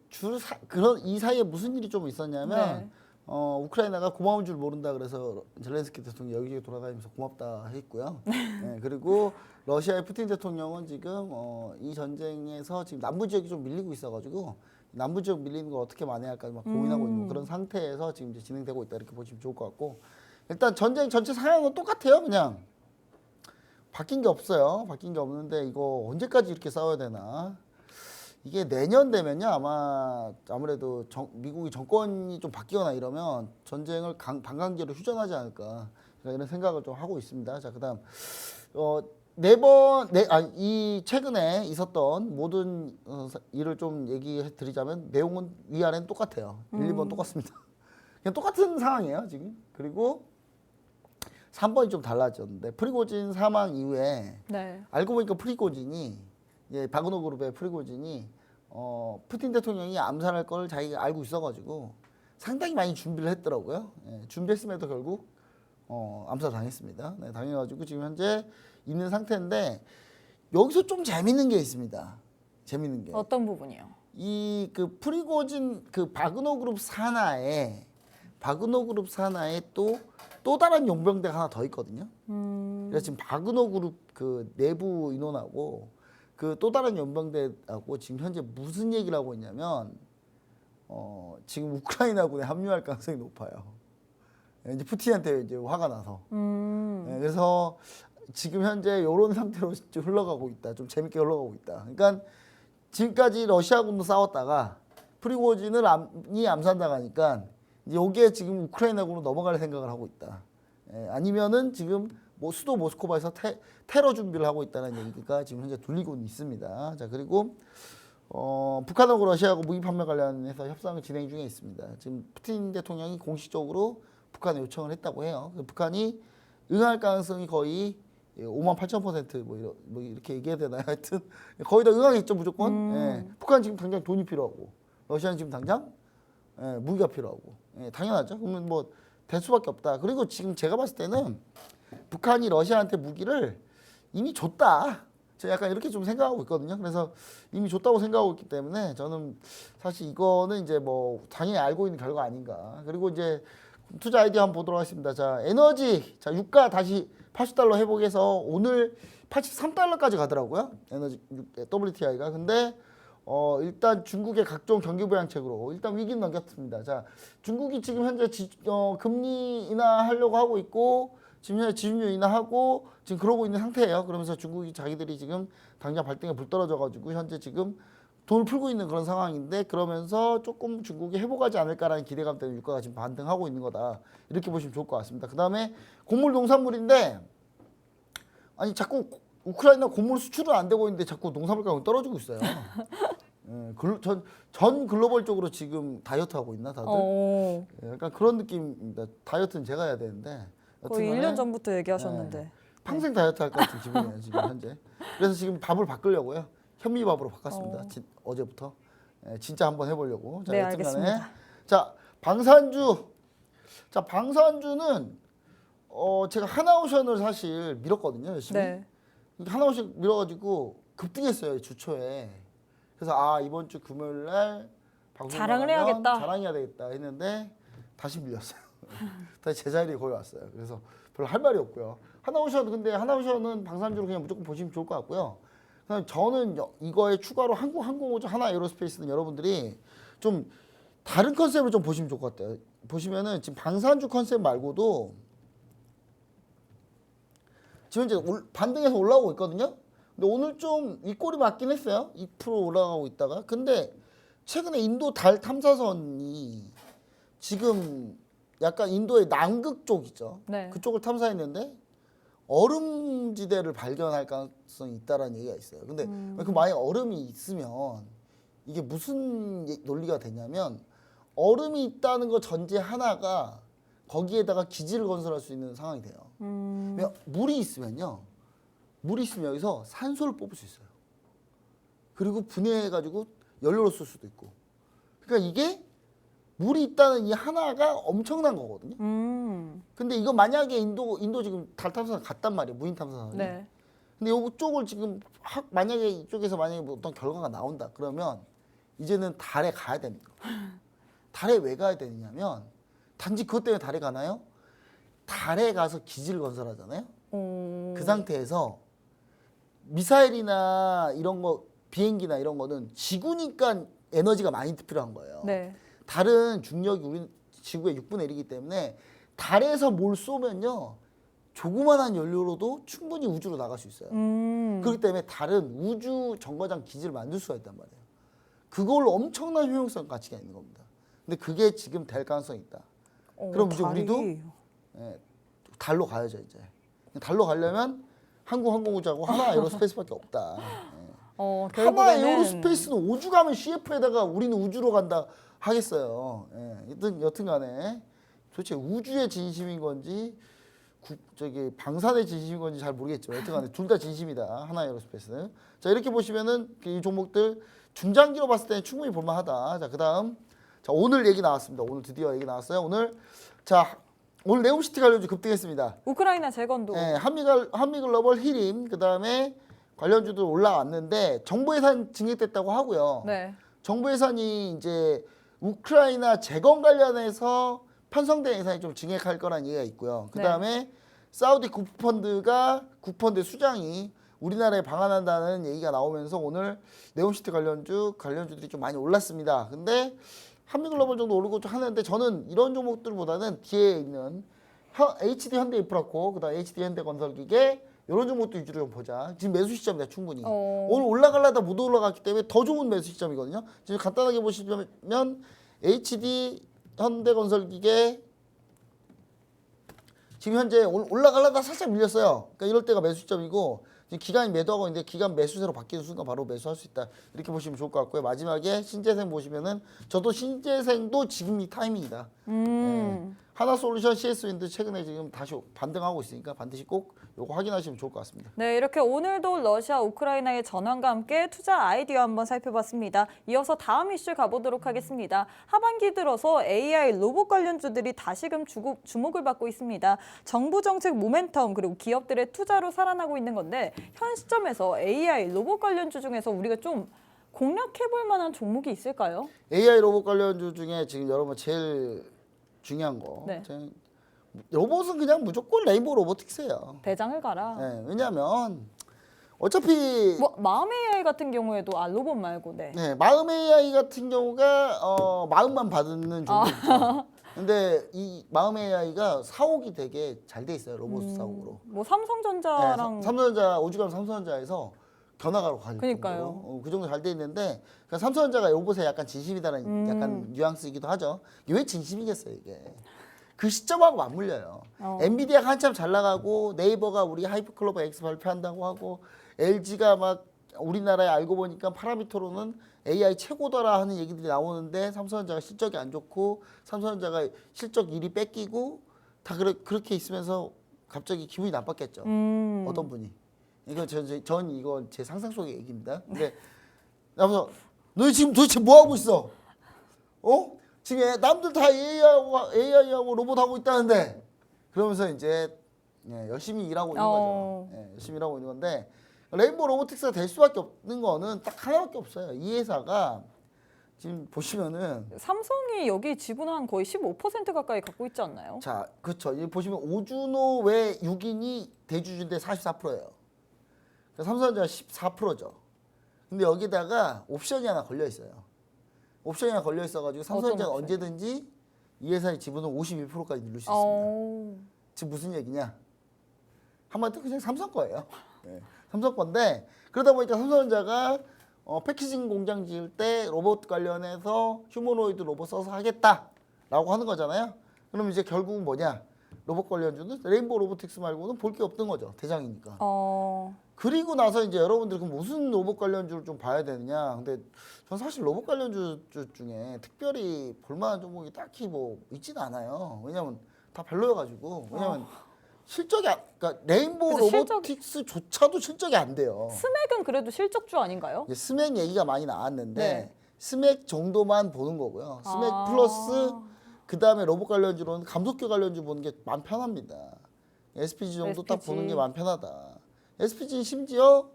그런 이 사이에 무슨 일이 좀 있었냐면 네. 우크라이나가 고마운 줄 모른다 그래서 젤렌스키 대통령이 여기저기 돌아다니면서 고맙다 했고요. 네, 그리고 러시아의 푸틴 대통령은 지금 이 전쟁에서 지금 남부 지역이 좀 밀리고 있어가지고 남부 지역 밀리는 걸 어떻게 만회할까 막 고민하고 있는 그런 상태에서 지금 이제 진행되고 있다 이렇게 보시면 좋을 것 같고 일단 전쟁 전체 상황은 똑같아요. 그냥 바뀐 게 없어요. 바뀐 게 없는데 이거 언제까지 이렇게 싸워야 되나? 이게 내년 되면요 아무래도 미국이 정권이 좀 바뀌거나 이러면 전쟁을 반강제로 휴전하지 않을까 이런 생각을 좀 하고 있습니다. 자 그다음 이 최근에 있었던 모든 일을 좀 얘기해 드리자면 내용은 위아래는 똑같아요. 1, 2번 똑같습니다. 그냥 똑같은 상황이에요 지금. 그리고 3번이 좀 달라졌는데 프리고진 사망 이후에 네. 알고 보니까 프리고진이 바그너 그룹의 프리고진이 푸틴 대통령이 암살할 걸 자기가 알고 있어가지고 상당히 많이 준비를 했더라고요. 준비했음에도 결국 암살 당했습니다. 네, 당해가지고 지금 현재 있는 상태인데 여기서 좀 재밌는 게 있습니다. 재밌는 게 어떤 부분이요? 이 그 프리고진 그 바그너 그룹 산하에 또 다른 용병대가 하나 더 있거든요. 그래서 지금 바그너 그룹 그 내부 인원하고 그 또 다른 용병대하고 지금 현재 무슨 얘기를 하고 있냐면 지금 우크라이나군에 합류할 가능성이 높아요. 이제 푸틴한테 이제 화가 나서. 그래서 지금 현재 이런 상태로 좀 흘러가고 있다. 좀 재밌게 흘러가고 있다. 그러니까 지금까지 러시아군도 싸웠다가 프리고진을 암살당하니까 여기에 지금 우크라이나군으로 넘어갈 생각을 하고 있다. 아니면은 지금 수도 모스크바에서 테러 준비를 하고 있다는 얘기가 지금 현재 들리고 있습니다. 자 그리고 북한하고 러시아하고 무기 판매 관련해서 협상을 진행 중에 있습니다. 지금 푸틴 대통령이 공식적으로 북한에 요청을 했다고 해요. 북한이 응할 가능성이 거의 58,000% 뭐 이렇게 얘기해야 되나요? 하여튼 거의 다 응하겠죠 무조건. 북한 지금 당장 돈이 필요하고 러시아는 지금 당장 무기가 필요하고 당연하죠. 그러면 뭐 될 수밖에 없다. 그리고 지금 제가 봤을 때는 북한이 러시아한테 무기를 이미 줬다. 제가 약간 이렇게 좀 생각하고 있거든요. 그래서 이미 줬다고 생각하고 있기 때문에 저는 사실 이거는 이제 뭐 당연히 알고 있는 결과 아닌가. 그리고 이제 투자 아이디어 한번 보도록 하겠습니다. 자, 에너지. 자, 유가 다시 80달러 회복해서 오늘 83달러까지 가더라고요. 에너지 WTI가. 근데 일단 중국의 각종 경기 부양책으로 일단 위기는 넘겼습니다. 자, 중국이 지금 현재 금리 인하하려고 하고 있고 지금 현재 지준율 인하하고 지금 그러고 있는 상태예요. 그러면서 중국이 자기들이 지금 당장 발등에 불 떨어져가지고 현재 지금 돈을 풀고 있는 그런 상황인데 그러면서 조금 중국이 회복하지 않을까라는 기대감 때문에 유가가 지금 반등하고 있는 거다. 이렇게 보시면 좋을 것 같습니다. 그 다음에 곡물 농산물인데 아니 자꾸 우크라이나 곡물 수출은 안 되고 있는데 자꾸 농산물 가격이 떨어지고 있어요. 전 글로벌적으로 지금 다이어트 하고 있나 다들? 약간 그런 느낌입니다. 다이어트는 제가 해야 되는데 거의 1년 전부터 얘기하셨는데. 평생 다이어트 할 것 같은 기분이에요 지금 현재. 그래서 지금 밥을 바꾸려고요. 현미밥으로 바꿨습니다. 어제부터. 진짜 한번 해보려고. 자, 네, 여튼간에. 알겠습니다. 자, 방산주. 자, 방산주는 제가 하나오션을 사실 밀었거든요 열심히. 네. 하나오션 밀어가지고 급등했어요 주초에. 그래서 이번 주 금요일 날 방송 자랑을 나가면 해야겠다. 자랑해야 되겠다 했는데 다시 밀렸어요. 다시 제자리에 거의 왔어요. 그래서 별로 할 말이 없고요. 근데 하나오션은 방산주로 그냥 무조건 보시면 좋을 것 같고요. 그다음에 저는 이거에 추가로 한국항공우주 하나에어로스페이스는 여러분들이 좀 다른 컨셉을 좀 보시면 좋을 것 같아요. 보시면은 지금 방산주 컨셉 말고도 지금 이제 반등해서 올라오고 있거든요. 근데 오늘 좀 윗골이 맞긴 했어요. 2% 올라가고 있다가. 근데 최근에 인도 달 탐사선이 지금 약간 인도의 남극 쪽 있죠. 네. 그쪽을 탐사했는데 얼음지대를 발견할 가능성이 있다라는 얘기가 있어요. 근데 그 만약 얼음이 있으면 이게 무슨 논리가 되냐면 얼음이 있다는 거 전제 하나가 거기에다가 기지를 건설할 수 있는 상황이 돼요. 물이 있으면 여기서 산소를 뽑을 수 있어요. 그리고 분해해가지고 연료로 쓸 수도 있고. 그러니까 이게 물이 있다는 이 하나가 엄청난 거거든요. 근데 이거 만약에 인도 지금 달 탐사선 갔단 말이에요. 무인 탐사선이. 네. 근데 이쪽을 지금 만약에 이쪽에서 만약에 뭐 어떤 결과가 나온다. 그러면 이제는 달에 가야 됩니다. 달에 왜 가야 되냐면 단지 그것 때문에 달에 가나요? 달에 가서 기지를 건설하잖아요. 그 상태에서 미사일이나 이런 거 비행기나 이런 거는 지구니까 에너지가 많이 필요한 거예요. 네. 달은 중력이 우리 지구의 6분의 1이기 때문에 달에서 뭘 쏘면요. 조그만한 연료로도 충분히 우주로 나갈 수 있어요. 그렇기 때문에 달은 우주 정거장 기지를 만들 수가 있단 말이에요. 그걸로 엄청난 효용성 가치가 있는 겁니다. 근데 그게 지금 될 가능성이 있다. 그럼 이제 우리도 달로 가야죠 이제. 달로 가려면 한국항공우주하고 하나에어로스페이스밖에 없다. 하나 에어로스페이스는 5주 가면 CF에다가 우리는 우주로 간다 하겠어요. 여튼간에 도대체 우주의 진심인 건지 방산의 진심인 건지 잘 모르겠지만 여튼간에 둘 다 진심이다. 하나 에어로스페이스. 자 이렇게 보시면은 이 종목들 중장기로 봤을 때는 충분히 볼만하다. 자 그다음 자 오늘 얘기 나왔습니다. 오늘 드디어 얘기 나왔어요. 오늘 네옴시티 관련주 급등했습니다. 우크라이나 재건도. 네, 한미글로벌 히림 그다음에 관련주도 올라왔는데 정부 예산 증액됐다고 하고요. 네. 정부 예산이 이제 우크라이나 재건 관련해서 편성된 예산이 좀 증액할 거라는 얘기가 있고요. 그다음에 사우디 국펀드 수장이 우리나라에 방한한다는 얘기가 나오면서 오늘 네옴시티 관련주들이 좀 많이 올랐습니다. 근데 한미글로벌 정도 오르고 좀 하는데 저는 이런 종목들보다는 뒤에 있는 HD 현대인프라코, 그다음 HD 현대건설기계 이런 종목도 위주로 좀 보자. 지금 매수 시점이다 충분히. 오늘 올라가려다 못 올라갔기 때문에 더 좋은 매수 시점이거든요. 지금 간단하게 보시면 HD 현대건설기계 지금 현재 올라가려다 살짝 밀렸어요. 그러니까 이럴 때가 매수 시점이고 지금 기간이 매도하고 있는데 기간 매수세로 바뀌는 순간 바로 매수할 수 있다. 이렇게 보시면 좋을 것 같고요. 마지막에 신재생 보시면은 저도 신재생도 지금 이 타이밍이다. 하나솔루션, CS윈드 최근에 지금 다시 반등하고 있으니까 반드시 꼭 요거 확인하시면 좋을 것 같습니다. 네, 이렇게 오늘도 러시아, 우크라이나의 전환과 함께 투자 아이디어 한번 살펴봤습니다. 이어서 다음 이슈 가보도록 하겠습니다. 하반기 들어서 AI 로봇 관련주들이 다시금 주목을 받고 있습니다. 정부 정책 모멘텀 그리고 기업들의 투자로 살아나고 있는 건데 현 시점에서 AI 로봇 관련주 중에서 우리가 좀 공략해볼 만한 종목이 있을까요? AI 로봇 관련주 중에 지금 여러분 제일 중요한 거. 네. 로봇은 그냥 무조건 레인보우 로보틱스예요. 대장을 가라. 네, 왜냐하면 어차피 뭐 마음 AI 같은 경우에도 로봇 말고 네. 마음 AI 같은 경우가 마음만 받는 종목이죠. 근데 이 마음 AI가 사옥이 되게 잘 돼 있어요. 로봇 사옥으로. 뭐 삼성전자랑 삼성전자 오죽하면 삼성전자에서 견학하러 갈 그러니까요. 정도로 그 정도 잘 돼 있는데 그러니까 삼성전자가 로봇에 약간 진심이다는 약간 뉘앙스이기도 하죠. 이게 왜 진심이겠어요 이게. 그 시점하고 맞물려요. 엔비디아가 한참 잘 나가고 네이버가 우리 하이퍼클로버 X 발표한다고 하고 LG가 막 우리나라에 알고 보니까 파라미터로는 AI 최고더라 하는 얘기들이 나오는데 삼성전자가 실적이 안 좋고 삼성전자가 실적 1위 뺏기고 다 그렇게 있으면서 갑자기 기분이 나빴겠죠. 어떤 분이. 이거 전 이거 제 상상 속의 얘기입니다. 근데 나면서 너 지금 도대체 뭐 하고 있어? 지금 남들 다 AI하고 로봇 하고 있다는데 그러면서 이제 열심히 일하고 있는 거죠. 열심히 일하고 있는 건데 레인보우 로보틱스가 될 수밖에 없는 거는 딱 하나밖에 없어요. 이 회사가 지금 보시면은 삼성이 여기 지분 한 거의 15% 가까이 갖고 있지 않나요? 자, 그렇죠. 여기 보시면 오주노 외 6인이 대주주인데 44%예요. 삼성전자 14%죠. 근데 여기다가 옵션이 하나 걸려 있어요. 옵션이 하나 걸려 있어가지고 삼성전자가 언제든지 이 회사의 지분을 52%까지 누릴 수 있습니다. 지금 무슨 얘기냐? 한마디로 그냥 삼성 거예요. 삼성 건데 그러다 보니까 삼성전자가 패키징 공장 지을 때 로봇 관련해서 휴머노이드 로봇 써서 하겠다라고 하는 거잖아요. 그럼 이제 결국은 뭐냐? 로봇 관련주는 레인보우 로보틱스 말고는 볼 게 없는 거죠. 대장이니까. 그리고 나서 이제 여러분들 그럼 무슨 로봇 관련주를 좀 봐야 되느냐. 근데 전 사실 로봇 관련주 중에 특별히 볼만한 종목이 딱히 뭐 있지는 않아요. 왜냐면 다 별로여가지고. 왜냐면 실적이 그러니까 레인보우 로보틱스조차도 실적이 안 돼요. 스맥은 그래도 실적주 아닌가요? 스맥 얘기가 많이 나왔는데 네. 스맥 정도만 보는 거고요. 스맥 플러스 그 다음에 로봇 관련주로는 감속기 관련주 보는 게 마음 편합니다. SPG 정도 딱 보는 게 마음 편하다. SPG 심지어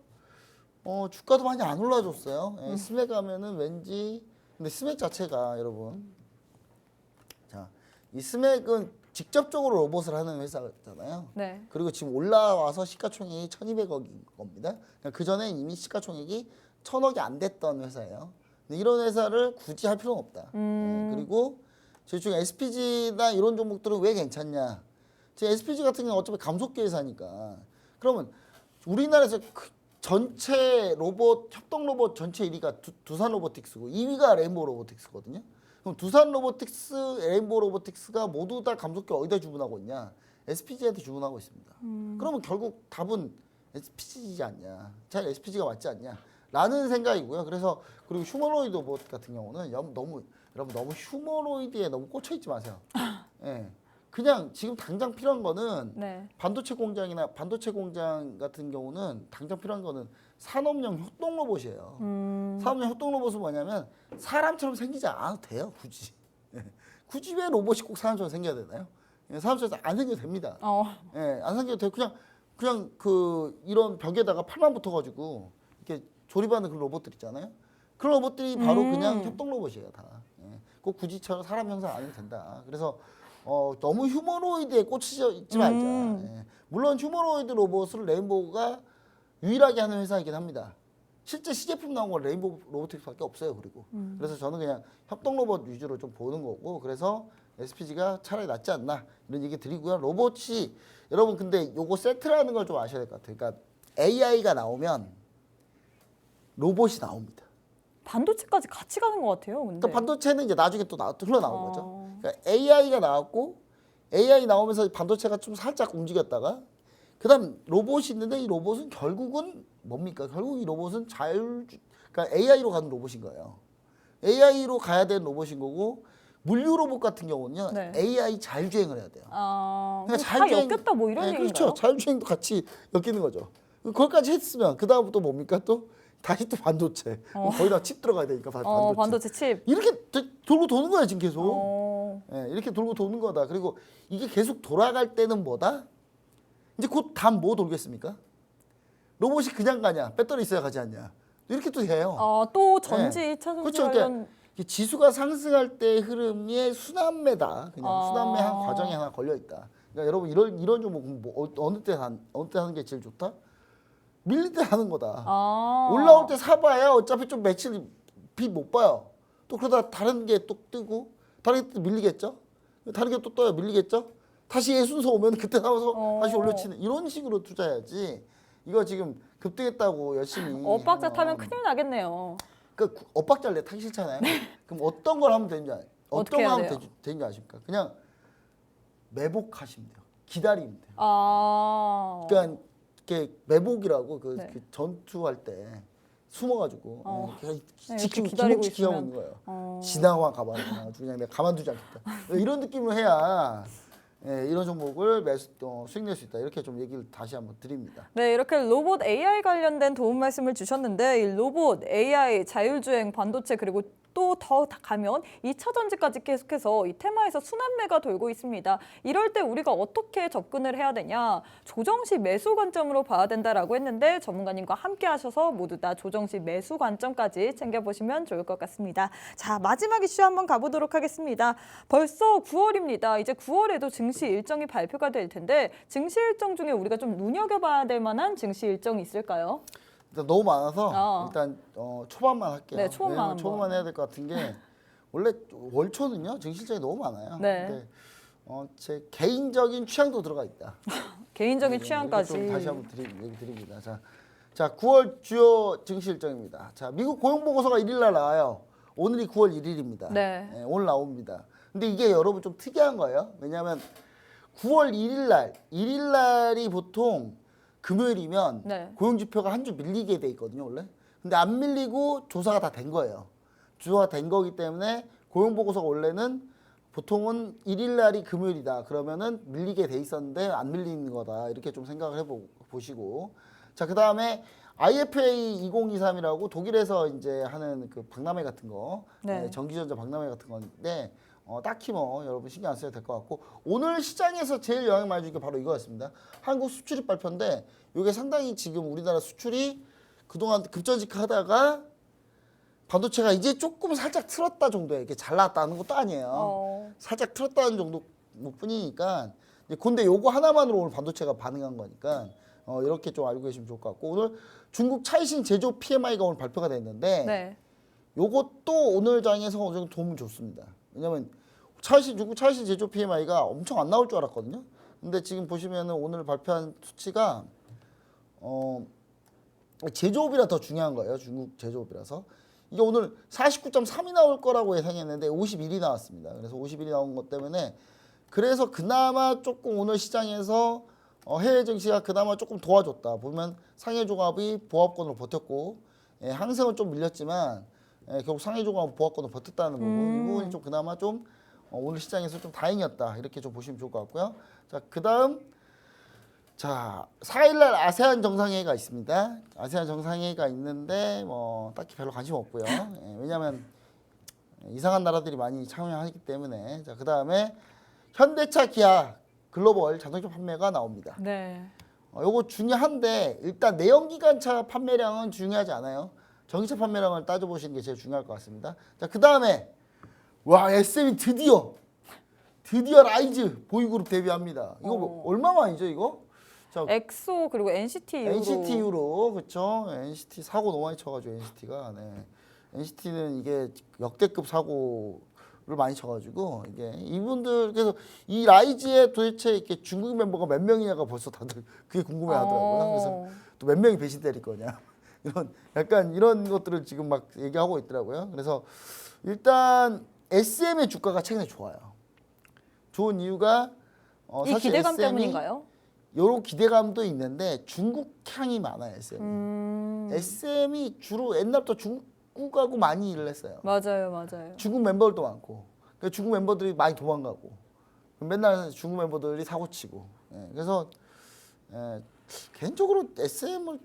주가도 많이 안 올라줬어요. 스맥 하면은 왠지 근데 스맥 자체가 여러분 자, 이 스맥은 직접적으로 로봇을 하는 회사잖아요. 네. 그리고 지금 올라와서 시가총액이 1,200억인 겁니다. 그 전에 이미 시가총액이 1,000억이 안 됐던 회사예요. 근데 이런 회사를 굳이 할 필요는 없다. 그리고 지금 SPG나 이런 종목들은 왜 괜찮냐? 지금 SPG 같은 경우는 어차피 감속기 회사니까. 그러면 우리나라에서 전체 로봇 협동 로봇 전체 1위가 두산 로보틱스고 2위가 레인보우 로보틱스거든요. 그럼 두산 로보틱스, 레인보우 로보틱스가 모두 다 감속기 어디다 주문하고 있냐? SPG한테 주문하고 있습니다. 그러면 결국 답은 SPG이지 않냐? 잘 SPG가 맞지 않냐? 라는 생각이고요. 그래서 그리고 휴머노이드 로봇 같은 경우는 여러분 너무 휴머노이드에 너무 꽂혀 있지 마세요. 예. 그냥 지금 당장 필요한 거는 반도체 공장 같은 경우는 당장 필요한 거는 산업용 협동 로봇이에요. 산업용 협동 로봇은 뭐냐면 사람처럼 생기지 않아도 돼요. 굳이. 굳이 왜 로봇이 꼭 사람처럼 생겨야 되나요? 사람처럼 안 생겨도 됩니다. 안 생겨도 되고 그냥 그 이런 벽에다가 팔만 붙어가지고 이렇게 조립하는 그런 로봇들 있잖아요. 그런 로봇들이 바로 그냥 협동 로봇이에요. 다. 꼭 굳이 사람 형상 안 해도 된다. 그래서 너무 휴머노이드에 꽂히지 있지 말자. 물론 휴머노이드 로봇을 레인보우가 유일하게 하는 회사이긴 합니다. 실제 시제품 나온 건 레인보우 로보틱스밖에 없어요. 그리고 그래서 저는 그냥 협동 로봇 위주로 좀 보는 거고 그래서 SPG가 차라리 낫지 않나 이런 얘기 드리고요. 로봇이 여러분 근데 요거 세트라는 걸 좀 아셔야 될 것 같아요. 그러니까 AI가 나오면 로봇이 나옵니다. 반도체까지 같이 가는 것 같아요. 근데. 그러니까 반도체는 이제 나중에 또 흘러나온 거죠. 그러니까 AI가 나왔고 AI 나오면서 반도체가 좀 살짝 움직였다가 그다음 로봇이 있는데 이 로봇은 결국은 뭡니까? 결국 이 로봇은 그러니까 AI로 가는 로봇인 거예요. AI로 가야 되는 로봇인 거고 물류 로봇 같은 경우는요. 네. AI 자율주행을 해야 돼요. 그럼 다 엮였다 뭐 이런 네, 얘기인가요? 그렇죠. 자율주행도 같이 엮이는 거죠. 거기까지 했으면 그 다음부터 뭡니까 또 다시 또 반도체. 거기다 칩 들어가야 되니까 반도체. 반도체 칩. 이렇게 돌고 도는 거야 지금 계속. 어, 이렇게 돌고 도는 거다. 그리고 이게 계속 돌아갈 때는 뭐다? 이제 곧 다음 뭐 돌겠습니까? 로봇이 그냥 가냐? 배터리 있어야 가지 않냐? 이렇게 또 해요. 또 전지 2차 전지 그렇죠. 관련 이게 지수가 상승할 때 흐름의 순환매다. 그냥 순환매 한 과정이 하나 걸려 있다. 그러니까 여러분 이런 종목은 뭐 어느 때 하는 게 제일 좋다? 밀릴 때 하는 거다. 올라올 때 사봐야 어차피 좀 며칠 빛 못 봐요. 또 그러다 다른 게 또 뜨고 다른 게 또 밀리겠죠. 다른 게 또 떠요. 밀리겠죠. 다시 얘 순서 오면 그때 나와서 다시 올려치는 이런 식으로 투자해야지. 이거 지금 급등했다고 열심히 엇박자 타면 하면 큰일 나겠네요. 그 엇박자를 타기 싫잖아요. 그럼 어떤 걸 하면 되는지 어떻게 어떤 걸 해야 하면 돼요? 되는지 아십니까? 그냥 매복하시면 돼요. 기다리면 돼요. 그러니까 이렇게 매복이라고 네. 그 전투할 때 숨어가지고 네, 지키고 이렇게 기다리고 지키고 있으면. 있는 거예요. 지나가만 가봐라. 아주 그냥 내가 가만두지 않겠다. 이런 느낌을 해야 이런 종목을 수익 낼 수 있다. 이렇게 좀 얘기를 다시 한번 드립니다. 네, 이렇게 로봇 AI 관련된 도움 말씀을 주셨는데 이 로봇, AI, 자율주행, 반도체 그리고 또 더 가면 2차 전지까지 계속해서 이 테마에서 순환매가 돌고 있습니다. 이럴 때 우리가 어떻게 접근을 해야 되냐? 조정 시 매수 관점으로 봐야 된다라고 했는데 전문가님과 함께 하셔서 모두 다 조정 시 매수 관점까지 챙겨보시면 좋을 것 같습니다. 자, 마지막 이슈 한번 가보도록 하겠습니다. 벌써 9월입니다. 이제 9월에도 증시 일정이 발표가 될 텐데 증시 일정 중에 우리가 좀 눈여겨봐야 될 만한 증시 일정이 있을까요? 일단 너무 많아서 일단 초반만 할게요. 네, 초반만 왜냐면 한번. 초반만 해야 될 것 같은 게 원래 월초는요 증시일정이 너무 많아요. 네. 근데 제 개인적인 취향도 들어가 있다. 개인적인 네, 취향까지. 이렇게 좀 다시 한번 얘기 드립니다. 자 9월 주요 증시 일정입니다. 자 미국 고용 보고서가 1일 날 나와요. 오늘이 9월 1일입니다. 네. 오늘 나옵니다. 근데 이게 여러분 좀 특이한 거예요. 왜냐하면 9월 1일 날이 보통 금요일이면 네. 고용 지표가 한 주 밀리게 돼 있거든요, 원래. 근데 안 밀리고 조사가 다 된 거예요. 조사가 된 거기 때문에 고용 보고서가 원래는 보통은 1일 날이 금요일이다. 그러면은 밀리게 돼 있었는데 안 밀리는 거다. 이렇게 좀 생각을 보시고. 자, 그다음에 IFA 2023이라고 독일에서 이제 하는 그 박람회 같은 거. 네. 전기전자 박람회 같은 건데 딱히 뭐 여러분 신경 안 써도 될 것 같고 오늘 시장에서 제일 영향 많이 준 게 바로 이거였습니다. 한국 수출입 발표인데 이게 상당히 지금 우리나라 수출이 그동안 급전직하다가 반도체가 이제 조금 살짝 틀었다 정도에 이렇게 잘 나왔다는 것도 아니에요. 살짝 틀었다는 정도 뿐이니까 근데 요거 하나만으로 오늘 반도체가 반응한 거니까 이렇게 좀 알고 계시면 좋을 것 같고 오늘 중국 차이신 제조 PMI가 오늘 발표가 됐는데 네. 요것도 오늘 장에서 어느 정도 도움을 줬습니다. 왜냐면 중국 차이신 제조 PMI가 엄청 안 나올 줄 알았거든요. 근데 지금 보시면은 오늘 발표한 수치가 제조업이라 더 중요한 거예요. 중국 제조업이라서. 이게 오늘 49.3이 나올 거라고 예상했는데 51이 나왔습니다. 그래서 51이 나온 것 때문에 그래서 그나마 조금 오늘 시장에서 해외 증시가 그나마 조금 도와줬다. 보면 상해종합이 보합권으로 버텼고 항생은 좀 밀렸지만 결국 상해종합 보합권으로 버텼다는 부분 이 부분이 좀 그나마 좀 오늘 시장에서 좀 다행이었다. 이렇게 좀 보시면 좋을 것 같고요. 자, 그다음 4일날 아세안 정상회의가 있습니다. 아세안 정상회의가 있는데 뭐 딱히 별로 관심 없고요. 왜냐하면 이상한 나라들이 많이 참여하기 때문에 자 그다음에 현대차, 기아 글로벌 자동차 판매가 나옵니다. 네. 요거 중요한데 일단 내연기관차 판매량은 중요하지 않아요. 전기차 판매량을 따져보시는 게 제일 중요할 것 같습니다. 자 그다음에 와 SM이 드디어 라이즈 보이그룹 데뷔합니다. 이거 뭐 얼마 만이죠 이거? 자, 엑소 그리고 NCT 이후로. NCT 이후로 그렇죠. NCT 사고 너무 많이 쳐가지고 NCT가 NCT는 이게 역대급 사고를 많이 쳐가지고 이게 이분들 그래서 이 라이즈에 도대체 이렇게 중국 멤버가 몇 명이냐가 벌써 다들 그게 궁금해하더라고요. 그래서 또 몇 명이 배신 때릴 거냐 약간 이런 것들을 지금 막 얘기하고 있더라고요. 그래서 일단 SM의 주가가 최근에 좋아요. 좋은 이유가 이 사실 기대감 SM이 때문인가요? 요런 기대감도 있는데 중국 향이 많아요 SM이. SM이 주로 옛날부터 중국하고 많이 일을 했어요. 맞아요. 중국 멤버들도 많고 그러니까 중국 멤버들이 많이 도망가고 맨날 중국 멤버들이 사고치고. 예, 그래서 개인적으로 SM을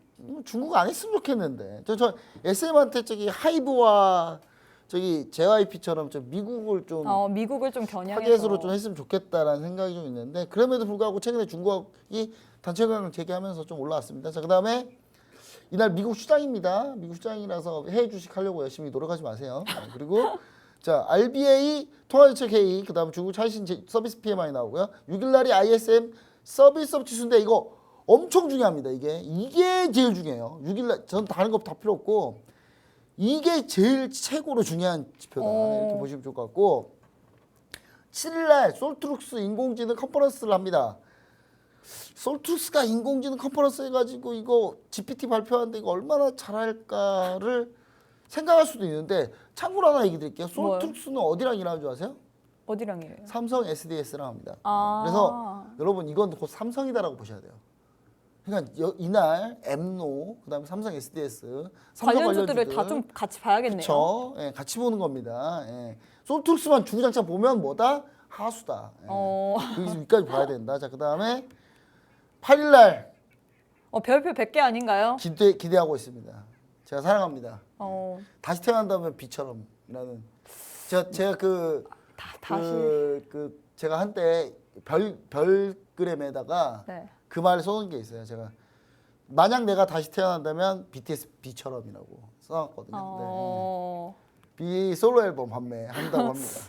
중국 안 했으면 좋겠는데 저 SM한테 저기 하이브와 저기 JYP처럼 좀 미국을 좀 미국을 좀 겨냥해서 타겟으로 좀 했으면 좋겠다라는 생각이 좀 있는데 그럼에도 불구하고 최근에 중국이 단체 강을 재개하면서 좀 올라왔습니다. 자, 그다음에 이날 미국 시장입니다. 미국 시장이라서 해외 주식 하려고 열심히 노력하지 마세요. 그리고 자, RBA 통화정책 회의, 그다음에 중국 차이신 서비스 PMI 나오고요. 6일 날이 ISM 서비스업 지수인데 이거 엄청 중요합니다. 이게 제일 중요해요. 6일 날 전 다른 거 다 필요 없고 이게 제일 최고로 중요한 지표다. 이렇게 보시면 좋을 것 같고 7일 날 솔트룩스 인공지능 컨퍼런스를 합니다. 솔트룩스가 인공지능 컨퍼런스 해가지고 이거 GPT 발표하는데 이거 얼마나 잘할까를 생각할 수도 있는데 참고로 하나 얘기 드릴게요. 솔트룩스는 어디랑 일하는 줄 아세요? 어디랑 해요? 삼성 SDS랑 합니다. 아. 그래서 여러분 이건 곧 삼성이다라고 보셔야 돼요. 그러니까 이날 엠노 그다음에 삼성 SDS 삼성 관련주들을 다 좀 같이 봐야겠네요. 그렇죠. 예, 같이 보는 겁니다. 예. 솔트룩스만 주구장창 보면 뭐다? 하수다. 예. 여기서 위까지 봐야 된다. 자, 그다음에 8일 날 별표 100개 아닌가요? 기대하고 있습니다. 제가 사랑합니다. 다시 태어난다면 비처럼이라는 제가 제가 한때 별그램에다가 네. 그 말을 써놓은 게 있어요. 제가 만약 내가 다시 태어난다면 BTS B처럼이라고 써놨거든요. B 솔로 앨범 판매한다고 합니다.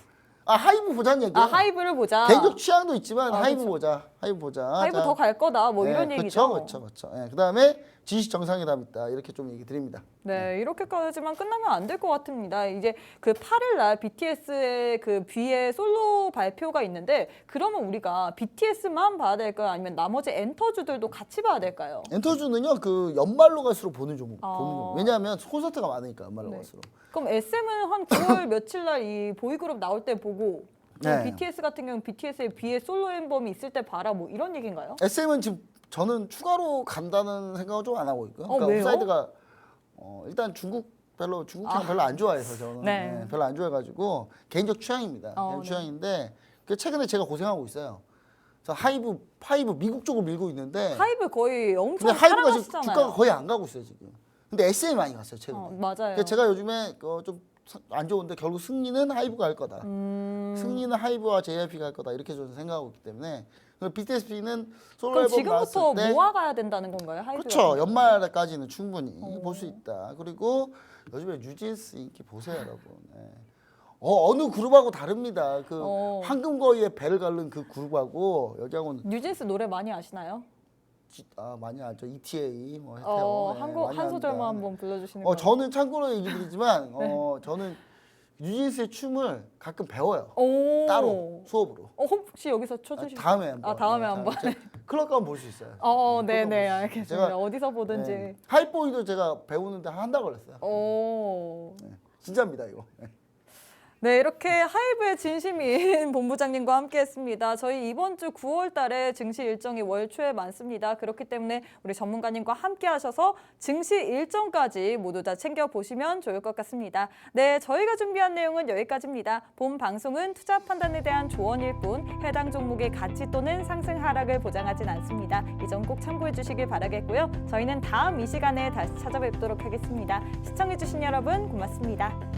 하이브 보자는 얘기예요. 하이브를 보자. 개인적 취향도 있지만 하이브 그쵸. 보자. 하이브 보자. 하이브 더 갈 거다. 뭐 이런 얘기죠. 그렇죠. 그다음에 지식 정상회담 있다. 이렇게 좀 얘기 드립니다. 네, 이렇게까지만 끝나면 안 될 것 같습니다. 이제 그 8일 날 BTS의 그 B의 솔로 발표가 있는데 그러면 우리가 BTS만 봐야 될까요? 아니면 나머지 엔터주들도 같이 봐야 될까요? 엔터주는요. 그 연말로 갈수록 보는 종목. 왜냐하면 콘서트가 많으니까 연말로 갈수록. 그럼 SM은 한 9월 며칠 날 이 보이그룹 나올 때 보고 네. BTS 같은 경우는 BTS의 B의 솔로 앨범이 있을 때 봐라 뭐 이런 얘기인가요? SM은 지금 저는 추가로 간다는 생각을 좀 안 하고 있고요. 그러니까 왜요? 옵사이드가 일단 중국 취향 별로 안 좋아해서 저는 네. 별로 안 좋아해가지고 개인적 취향입니다. 개인적 취향인데 최근에 제가 고생하고 있어요. 저 하이브 미국 쪽으로 밀고 있는데 하이브 거의 엄청 근데 하이브가 지금 사랑하시잖아요. 주가가 거의 안 가고 있어요 지금. 근데 SM이 많이 갔어요 최근에. 맞아요. 그러니까 제가 요즘에 좀 안 좋은데 결국 승리는 하이브가 할 거다. 승리는 하이브와 JYP가 할 거다 이렇게 저는 생각하고 있기 때문에 BTS는 솔로 그럼 앨범 나왔을 지금부터 때 모아가야 된다는 건가요? 하이브 그렇죠. 연말까지는 충분히 볼 수 있다. 그리고 요즘에 뉴진스 인기 보세요, 여러분. 어느 그룹하고 다릅니다. 그 황금거위에 배를 가른 그 그룹하고 여기하고는 뉴진스 노래 많이 아시나요? 많이 알죠. ETA 뭐 해태요. 한 소절만 한번 불러주시는 거. 저는 참고로 얘기드리지만 저는 뉴진스의 춤을 가끔 배워요. 따로 수업으로. 혹시 여기서 쳐주실 다음에 한번. 다음에 한번. 클럽 가면 볼 수 있어요. 네네 알겠습니다. 제가, 어디서 보든지. 하이보이도 제가 배우는데 한 달 걸렸어요. 진짜입니다 이거. 네, 이렇게 하이브의 진심인 본부장님과 함께했습니다. 저희 이번 주 9월 달에 증시 일정이 월 초에 많습니다. 그렇기 때문에 우리 전문가님과 함께하셔서 증시 일정까지 모두 다 챙겨보시면 좋을 것 같습니다. 네, 저희가 준비한 내용은 여기까지입니다. 본 방송은 투자 판단에 대한 조언일 뿐 해당 종목의 가치 또는 상승 하락을 보장하진 않습니다. 이 점 꼭 참고해 주시길 바라겠고요. 저희는 다음 이 시간에 다시 찾아뵙도록 하겠습니다. 시청해주신 여러분 고맙습니다.